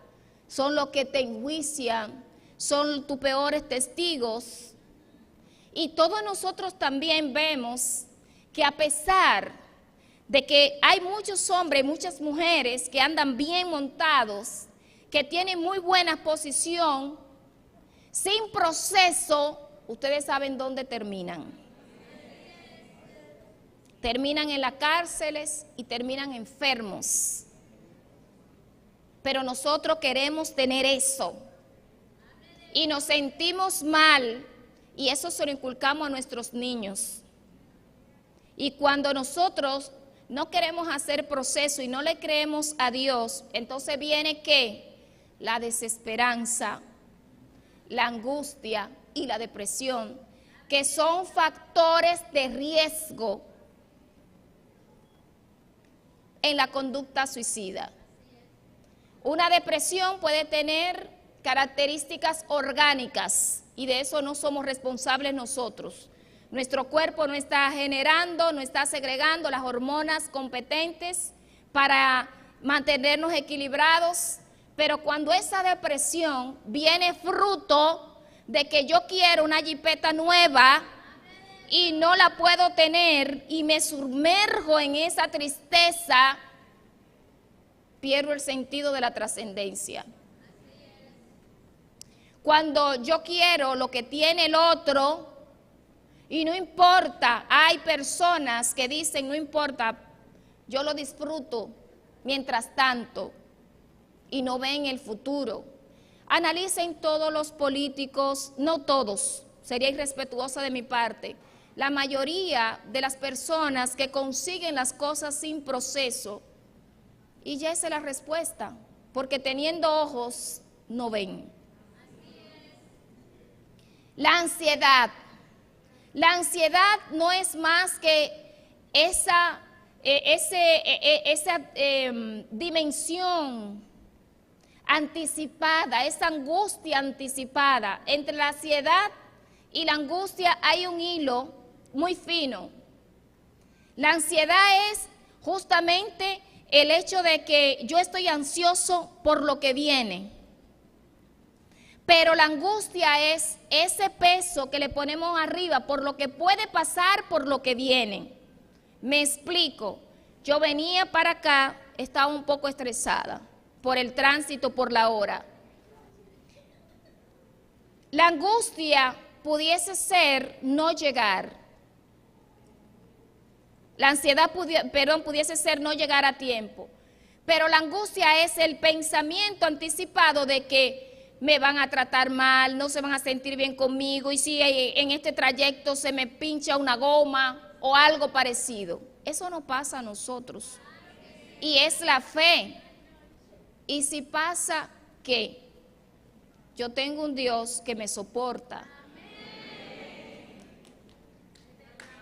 son los que te enjuician, son tus peores testigos. Y todos nosotros también vemos que a pesar de que hay muchos hombres, muchas mujeres que andan bien montados, que tienen muy buena posición, sin proceso, ustedes saben dónde terminan. Terminan en las cárceles y terminan enfermos. Pero nosotros queremos tener eso. Y nos sentimos mal y eso se lo inculcamos a nuestros niños. Y cuando nosotros no queremos hacer proceso y no le creemos a Dios, entonces viene ¿qué? La desesperanza, la angustia y la depresión, que son factores de riesgo en la conducta suicida. Una depresión puede tener características orgánicas y de eso no somos responsables nosotros. Nuestro cuerpo no está generando, no está segregando las hormonas competentes para mantenernos equilibrados, pero cuando esa depresión viene fruto de que yo quiero una jipeta nueva y no la puedo tener y me sumerjo en esa tristeza, pierdo el sentido de la trascendencia. Cuando yo quiero lo que tiene el otro, y no importa, hay personas que dicen, no importa, yo lo disfruto mientras tanto, y no ven el futuro. Analicen todos los políticos, no todos, sería irrespetuosa de mi parte, la mayoría de las personas que consiguen las cosas sin proceso, y ya esa es la respuesta, porque teniendo ojos no ven. La ansiedad no es más que esa dimensión anticipada, esa angustia anticipada. Entre la ansiedad y la angustia hay un hilo muy fino. La ansiedad es justamente el hecho de que yo estoy ansioso por lo que viene. Pero la angustia es ese peso que le ponemos arriba por lo que puede pasar, por lo que viene. Me explico. Yo venía para acá, estaba un poco estresada por el tránsito, por la hora. La angustia pudiese ser no llegar. La ansiedad, pudiese ser no llegar a tiempo. Pero la angustia es el pensamiento anticipado de que me van a tratar mal, no se van a sentir bien conmigo, y si en este trayecto se me pincha una goma o algo parecido. Eso no pasa a nosotros. Y es la fe. Y si pasa, ¿qué? Yo tengo un Dios que me soporta.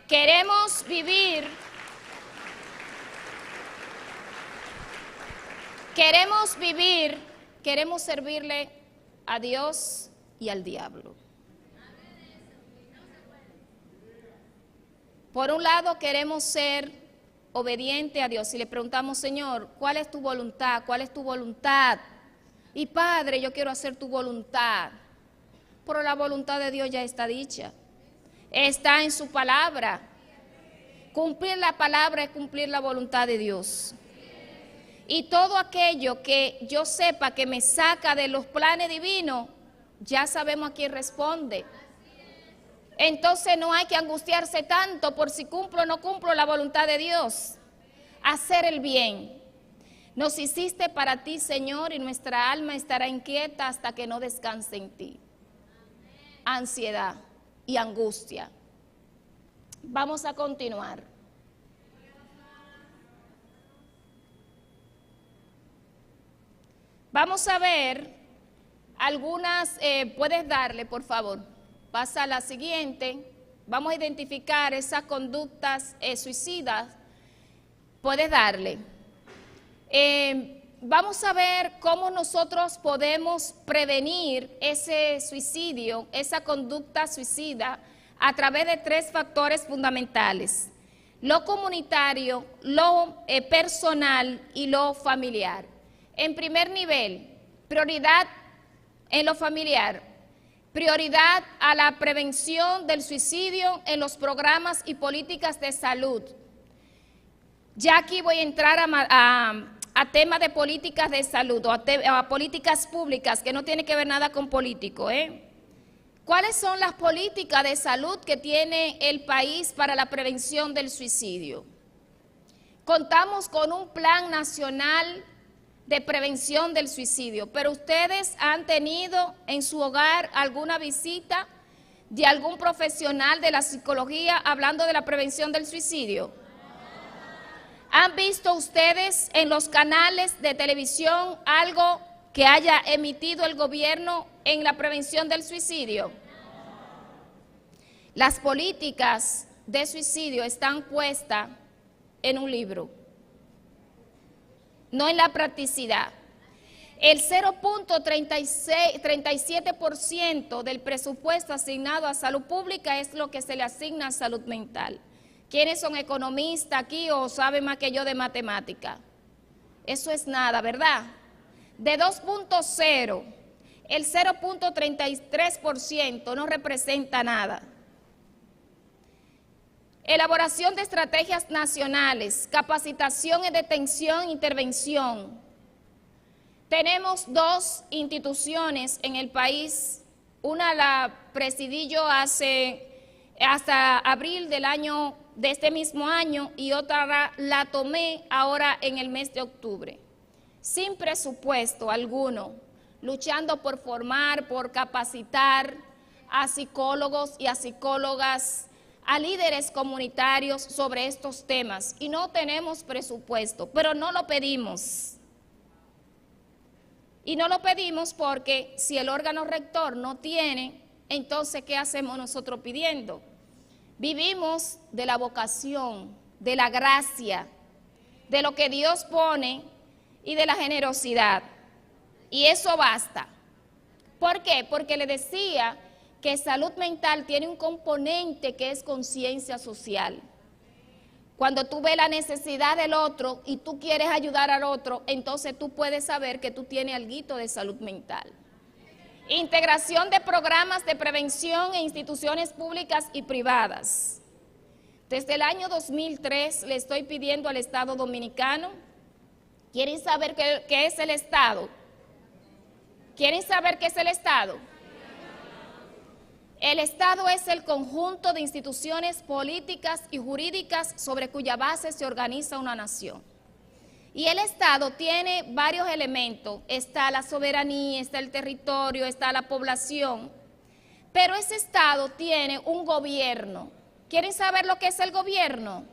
Queremos vivir, queremos servirle a Dios y al diablo. Por un lado queremos ser obedientes a Dios y le preguntamos, Señor, ¿cuál es tu voluntad? ¿Cuál es tu voluntad? Y Padre, yo quiero hacer tu voluntad. Pero la voluntad de Dios ya está dicha. Está en su palabra. Cumplir la palabra es cumplir la voluntad de Dios. Y todo aquello que yo sepa que me saca de los planes divinos, ya sabemos a quién responde. Entonces no hay que angustiarse tanto por si cumplo o no cumplo la voluntad de Dios. Hacer el bien. Nos hiciste para ti, Señor, y nuestra alma estará inquieta hasta que no descanse en ti. Ansiedad y angustia. Vamos a continuar. Vamos a ver algunas, puedes darle, por favor. Pasa a la siguiente. Vamos a identificar esas conductas suicidas. Puedes darle. Vamos a ver cómo nosotros podemos prevenir ese suicidio, esa conducta suicida, a través de 3 factores fundamentales: lo comunitario, lo personal y lo familiar. En primer nivel, prioridad en lo familiar, prioridad a la prevención del suicidio en los programas y políticas de salud. Ya aquí voy a entrar a temas de políticas de salud o a políticas públicas que no tiene que ver nada con político, ¿Cuáles son las políticas de salud que tiene el país para la prevención del suicidio? Contamos con un plan nacional de prevención del suicidio, pero ustedes han tenido en su hogar alguna visita de algún profesional de la psicología hablando de la prevención del suicidio. ¿Han visto ustedes en los canales de televisión algo que haya emitido el gobierno en la prevención del suicidio? Las políticas de suicidio están puestas en un libro, no en la practicidad. El 0.37% del presupuesto asignado a salud pública es lo que se le asigna a salud mental. ¿Quiénes son economistas aquí o saben más que yo de matemática? Eso es nada, ¿verdad? De 2.0, el 0.33% no representa nada. Elaboración de estrategias nacionales, capacitación en detención e intervención. Tenemos 2 instituciones en el país, una la presidí yo hasta abril de este mismo año y otra la tomé ahora en el mes de octubre, sin presupuesto alguno, luchando por formar, por capacitar a psicólogos y a psicólogas, a líderes comunitarios sobre estos temas, y no tenemos presupuesto, pero no lo pedimos. Y no lo pedimos porque si el órgano rector no tiene, entonces ¿qué hacemos nosotros pidiendo? Vivimos de la vocación, de la gracia, de lo que Dios pone y de la generosidad. Y eso basta. ¿Por qué? Porque le decía que salud mental tiene un componente que es conciencia social. Cuando tú ves la necesidad del otro y tú quieres ayudar al otro, entonces tú puedes saber que tú tienes alguito de salud mental. Integración de programas de prevención en instituciones públicas y privadas. Desde el año 2003 le estoy pidiendo al Estado Dominicano. ¿Quieren saber qué es el Estado? ¿Quieren saber qué es el Estado? El Estado es el conjunto de instituciones políticas y jurídicas sobre cuya base se organiza una nación. Y el Estado tiene varios elementos, está la soberanía, está el territorio, está la población, pero ese Estado tiene un gobierno. ¿Quieren saber lo que es el gobierno?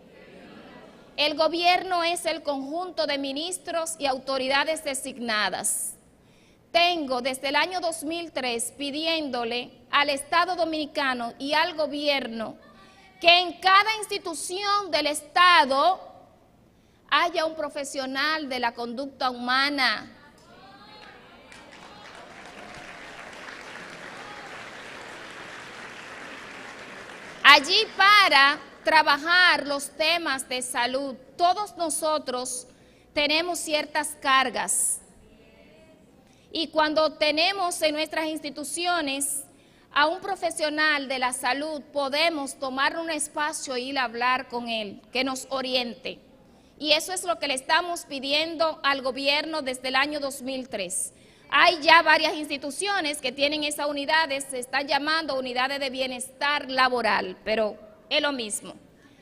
El gobierno es el conjunto de ministros y autoridades designadas. Tengo desde el año 2003 pidiéndole al Estado Dominicano y al gobierno que en cada institución del Estado haya un profesional de la conducta humana. Allí para trabajar los temas de salud. Todos nosotros tenemos ciertas cargas. Y cuando tenemos en nuestras instituciones a un profesional de la salud, podemos tomar un espacio e ir a hablar con él, que nos oriente. Y eso es lo que le estamos pidiendo al gobierno desde el año 2003. Hay ya varias instituciones que tienen esas unidades, se están llamando unidades de bienestar laboral, pero es lo mismo.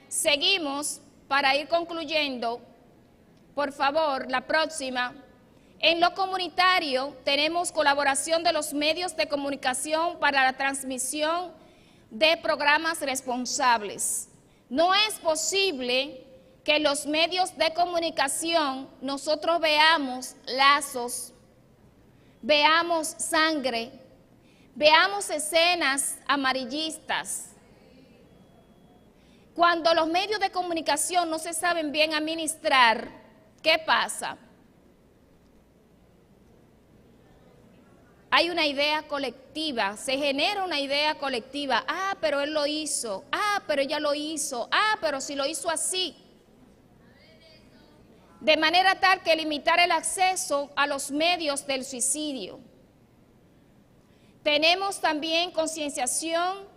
Seguimos, para ir concluyendo, por favor, la próxima. En lo comunitario tenemos colaboración de los medios de comunicación para la transmisión de programas responsables. No es posible que los medios de comunicación nosotros veamos lazos, veamos sangre, veamos escenas amarillistas. Cuando los medios de comunicación no se saben bien administrar, ¿qué pasa? Hay una idea colectiva, se genera una idea colectiva. Ah, pero él lo hizo. Ah, pero ella lo hizo. Ah, pero si lo hizo así. De manera tal que limitar el acceso a los medios del suicidio. Tenemos también concienciación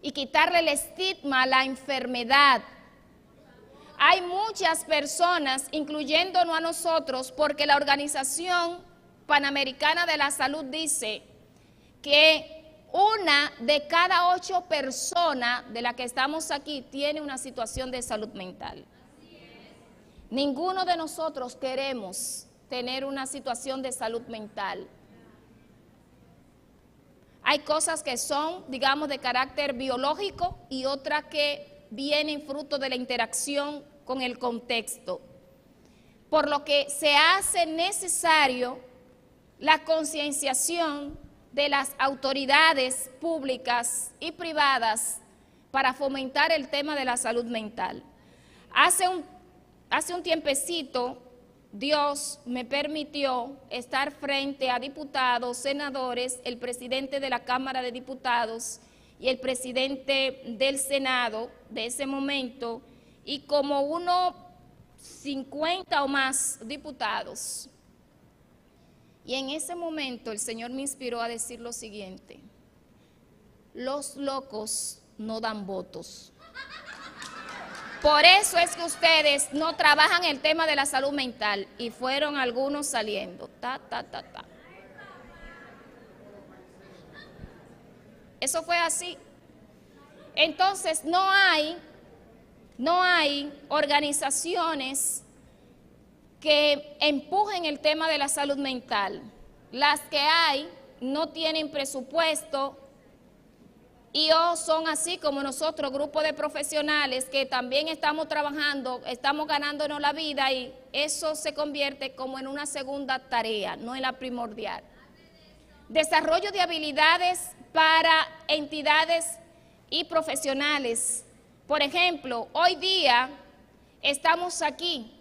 y quitarle el estigma a la enfermedad. Hay muchas personas, incluyéndonos a nosotros, porque la Organización Panamericana de la Salud dice que 1 de cada 8 personas de las que estamos aquí tiene una situación de salud mental. Ninguno de nosotros queremos tener una situación de salud mental. Hay cosas que son, digamos, de carácter biológico y otras que vienen fruto de la interacción con el contexto. Por lo que se hace necesario la concienciación de las autoridades públicas y privadas para fomentar el tema de la salud mental. Hace un tiempecito, Dios me permitió estar frente a diputados, senadores, el presidente de la Cámara de Diputados y el presidente del Senado de ese momento, y como unos 50 o más diputados. Y en ese momento el Señor me inspiró a decir lo siguiente: los locos no dan votos. Por eso es que ustedes no trabajan el tema de la salud mental, y fueron algunos saliendo. Eso fue así. Entonces no hay organizaciones que empujen el tema de la salud mental. Las que hay no tienen presupuesto y o son así como nosotros, grupo de profesionales que también estamos trabajando, estamos ganándonos la vida, y eso se convierte como en una segunda tarea, no en la primordial. Desarrollo de habilidades para entidades y profesionales. Por ejemplo, hoy día estamos aquí.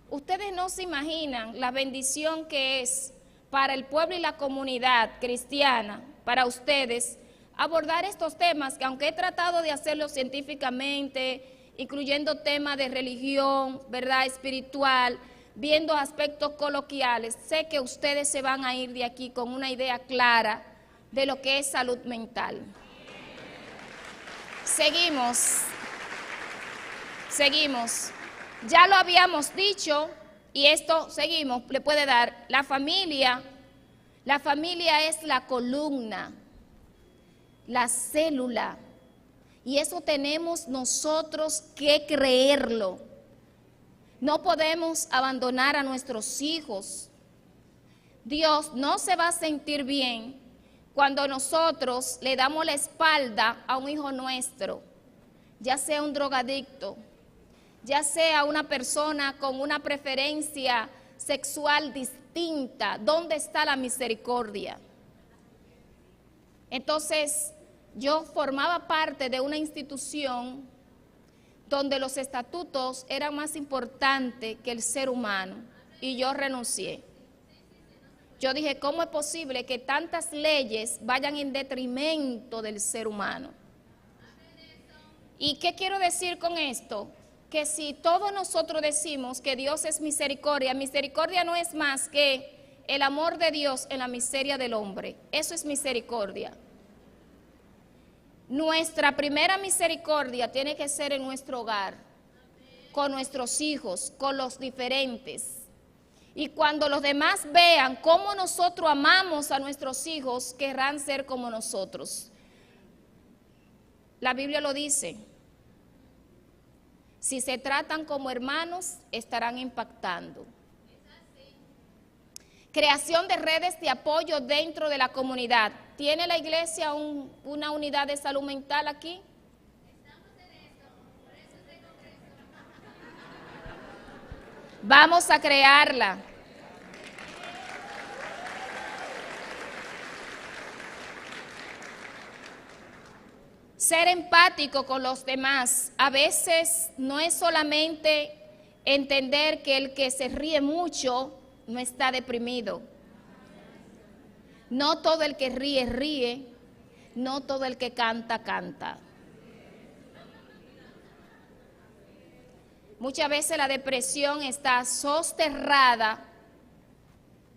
Ustedes no se imaginan la bendición que es para el pueblo y la comunidad cristiana, para ustedes, abordar estos temas que, aunque he tratado de hacerlo científicamente, incluyendo temas de religión, verdad espiritual, viendo aspectos coloquiales, sé que ustedes se van a ir de aquí con una idea clara de lo que es salud mental. Seguimos. Ya lo habíamos dicho, y esto seguimos, le puede dar la familia. La familia es la columna, la célula, y eso tenemos nosotros que creerlo. No podemos abandonar a nuestros hijos. Dios no se va a sentir bien cuando nosotros le damos la espalda a un hijo nuestro, ya sea un drogadicto, ya sea una persona con una preferencia sexual distinta. ¿Dónde está la misericordia? Entonces, yo formaba parte de una institución donde los estatutos eran más importantes que el ser humano, y yo renuncié. Yo dije, ¿cómo es posible que tantas leyes vayan en detrimento del ser humano? ¿Y qué quiero decir con esto? Que si todos nosotros decimos que Dios es misericordia, misericordia no es más que el amor de Dios en la miseria del hombre. Eso es misericordia. Nuestra primera misericordia tiene que ser en nuestro hogar, con nuestros hijos, con los diferentes. Y cuando los demás vean cómo nosotros amamos a nuestros hijos, querrán ser como nosotros. La Biblia lo dice. Si se tratan como hermanos, estarán impactando. Creación de redes de apoyo dentro de la comunidad. ¿Tiene la iglesia una unidad de salud mental aquí? Estamos en eso, por eso este congreso. Vamos a crearla. Ser empático con los demás. A veces no es solamente entender que el que se ríe mucho no está deprimido. No todo el que ríe, ríe. No todo el que canta, canta. Muchas veces la depresión está soterrada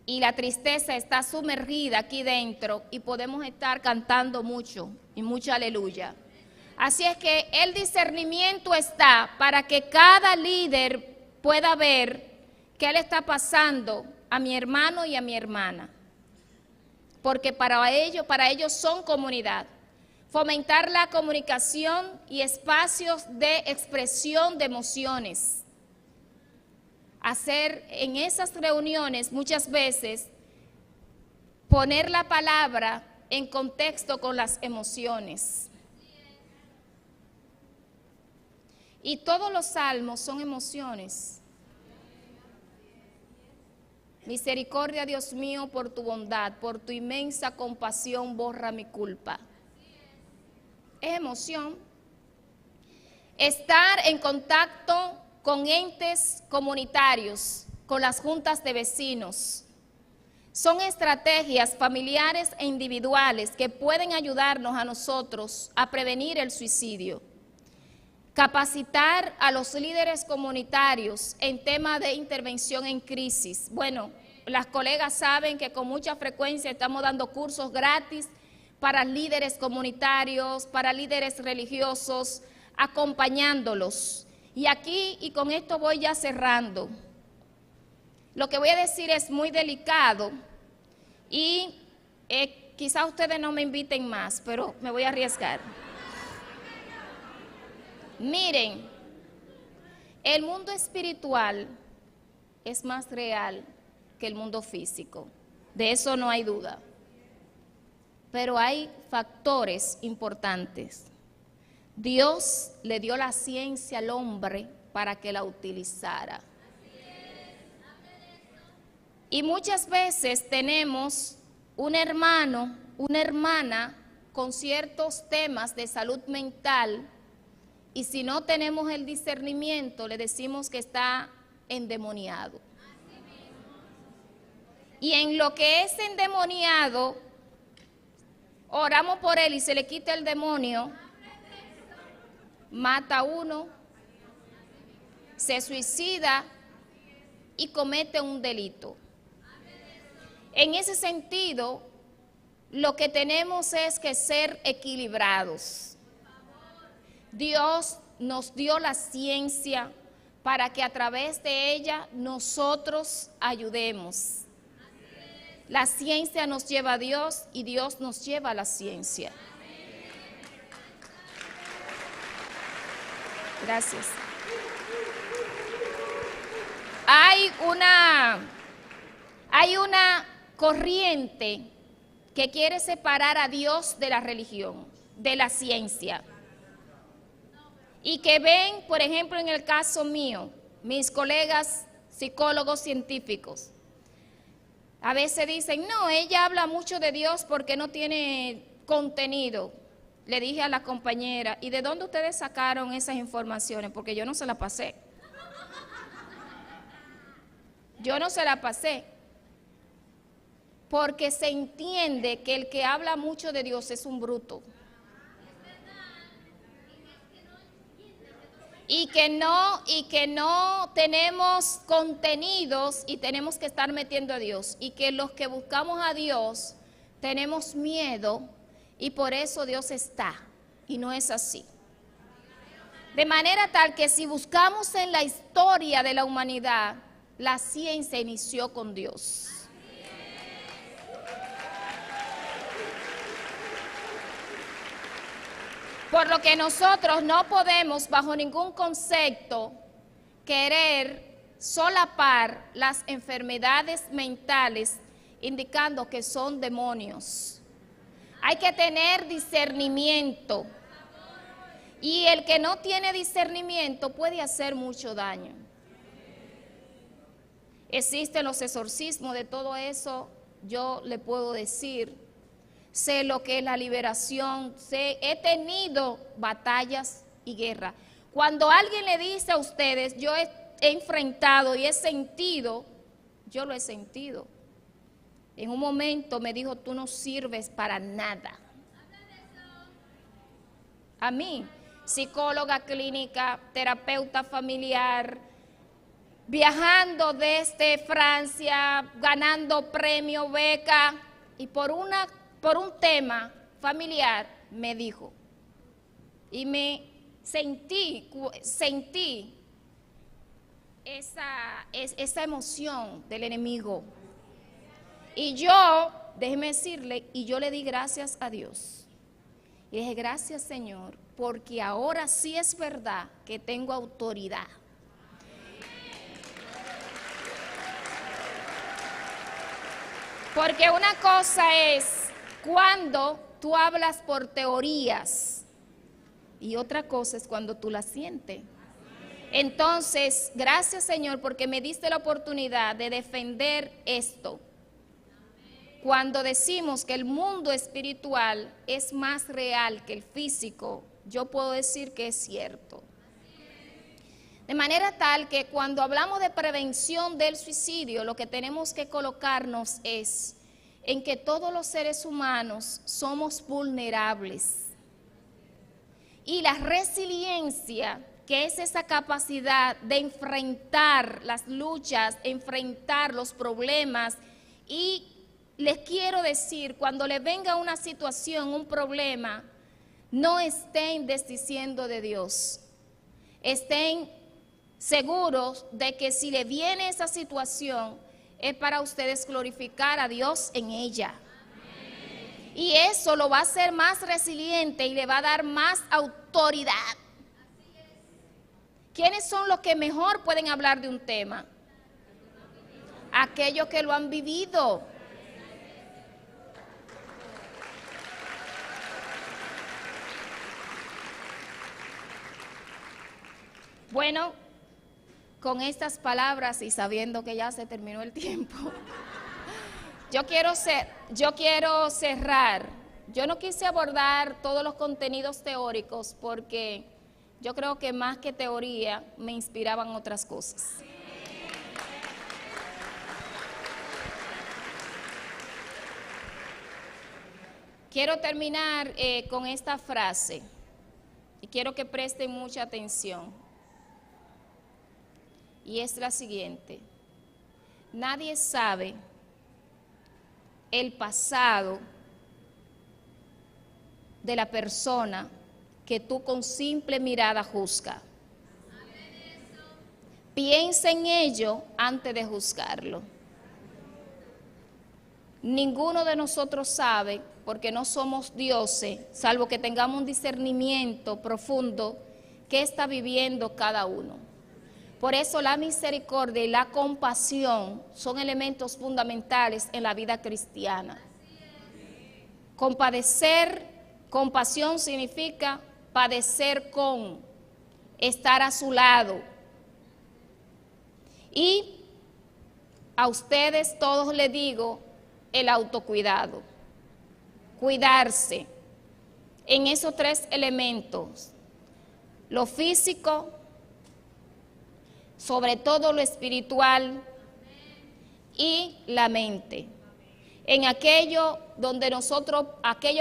y la tristeza está sumergida aquí dentro y podemos estar cantando mucho y mucha aleluya. Así es que el discernimiento está para que cada líder pueda ver qué le está pasando a mi hermano y a mi hermana. Porque para ellos son comunidad. Fomentar la comunicación y espacios de expresión de emociones. Hacer en esas reuniones muchas veces poner la palabra en contexto con las emociones. Y todos los salmos son emociones. Misericordia, Dios mío, por tu bondad, por tu inmensa compasión, borra mi culpa. Es emoción. Estar en contacto con entes comunitarios, con las juntas de vecinos. Son estrategias familiares e individuales que pueden ayudarnos a nosotros a prevenir el suicidio. Capacitar a los líderes comunitarios en tema de intervención en crisis. Bueno, las colegas saben que con mucha frecuencia estamos dando cursos gratis para líderes comunitarios, para líderes religiosos, acompañándolos. Y aquí, y con esto voy ya cerrando, lo que voy a decir es muy delicado y quizá ustedes no me inviten más, pero me voy a arriesgar. Miren, el mundo espiritual es más real que el mundo físico, de eso no hay duda. Pero hay factores importantes. Dios le dio la ciencia al hombre para que la utilizara. Y muchas veces tenemos un hermano, una hermana con ciertos temas de salud mental y si no tenemos el discernimiento le decimos que está endemoniado. Y en lo que es endemoniado, oramos por él y se le quita el demonio, mata a uno, se suicida y comete un delito. En ese sentido, lo que tenemos es que ser equilibrados. Dios nos dio la ciencia para que a través de ella nosotros ayudemos. La ciencia nos lleva a Dios y Dios nos lleva a la ciencia. Gracias. Hay una corriente que quiere separar a Dios de la religión, de la ciencia. Y que ven, por ejemplo, en el caso mío, mis colegas psicólogos científicos, a veces dicen, no, ella habla mucho de Dios porque no tiene contenido. Le dije a la compañera, ¿y de dónde ustedes sacaron esas informaciones? Porque yo no se las pasé. Yo no se las pasé. Porque se entiende que el que habla mucho de Dios es un bruto. Y que no tenemos contenidos y tenemos que estar metiendo a Dios. Y que los que buscamos a Dios tenemos miedo y por eso Dios está. Y no es así. De manera tal que si buscamos en la historia de la humanidad, la ciencia inició con Dios. Por lo que nosotros no podemos bajo ningún concepto querer solapar las enfermedades mentales indicando que son demonios. Hay que tener discernimiento. Y el que no tiene discernimiento puede hacer mucho daño. Existen los exorcismos, de todo eso yo le puedo decir. Sé lo que es la liberación, he tenido batallas y guerra. Cuando alguien le dice a ustedes, yo he enfrentado y he sentido, yo lo he sentido. En un momento me dijo, tú no sirves para nada. A mí, psicóloga clínica, terapeuta familiar, viajando desde Francia, ganando premio, beca, y por un tema familiar me dijo, y me sentí esa emoción del enemigo. Y yo, déjeme decirle, y yo le di gracias a Dios. Y dije, gracias Señor, porque ahora sí es verdad que tengo autoridad. Porque una cosa es cuando tú hablas por teorías y otra cosa es cuando tú la sientes. Entonces, gracias Señor, porque me diste la oportunidad de defender esto. Cuando decimos que el mundo espiritual es más real que el físico, yo puedo decir que es cierto. De manera tal que cuando hablamos de prevención del suicidio, lo que tenemos que colocarnos es en que todos los seres humanos somos vulnerables. Y la resiliencia, que es esa capacidad de enfrentar las luchas, enfrentar los problemas. Y les quiero decir, cuando les venga una situación, un problema, no estén desdiciendo de Dios. Estén seguros de que si le viene esa situación, es para ustedes glorificar a Dios en ella. Amén. Y eso lo va a hacer más resiliente y le va a dar más autoridad. ¿Quiénes son los que mejor pueden hablar de un tema? Aquellos que lo han vivido. Bueno, con estas palabras y sabiendo que ya se terminó el tiempo, yo quiero cerrar. Yo no quise abordar todos los contenidos teóricos porque yo creo que más que teoría me inspiraban otras cosas. Quiero terminar con esta frase y quiero que presten mucha atención. Y es la siguiente: nadie sabe el pasado de la persona que tú con simple mirada juzgas. Piensa en ello antes de juzgarlo. Ninguno de nosotros sabe, porque no somos dioses, salvo que tengamos un discernimiento profundo, qué está viviendo cada uno. Por eso la misericordia y la compasión son elementos fundamentales en la vida cristiana. Compadecer, compasión significa padecer con, estar a su lado. Y a ustedes todos les digo el autocuidado, cuidarse en esos tres elementos, lo físico, sobre todo lo espiritual y la mente. En aquello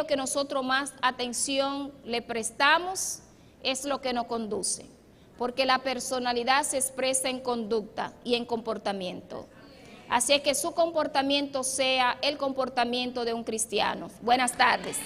que nosotros más atención le prestamos es lo que nos conduce, porque la personalidad se expresa en conducta y en comportamiento. Así es que su comportamiento sea el comportamiento de un cristiano. Buenas tardes.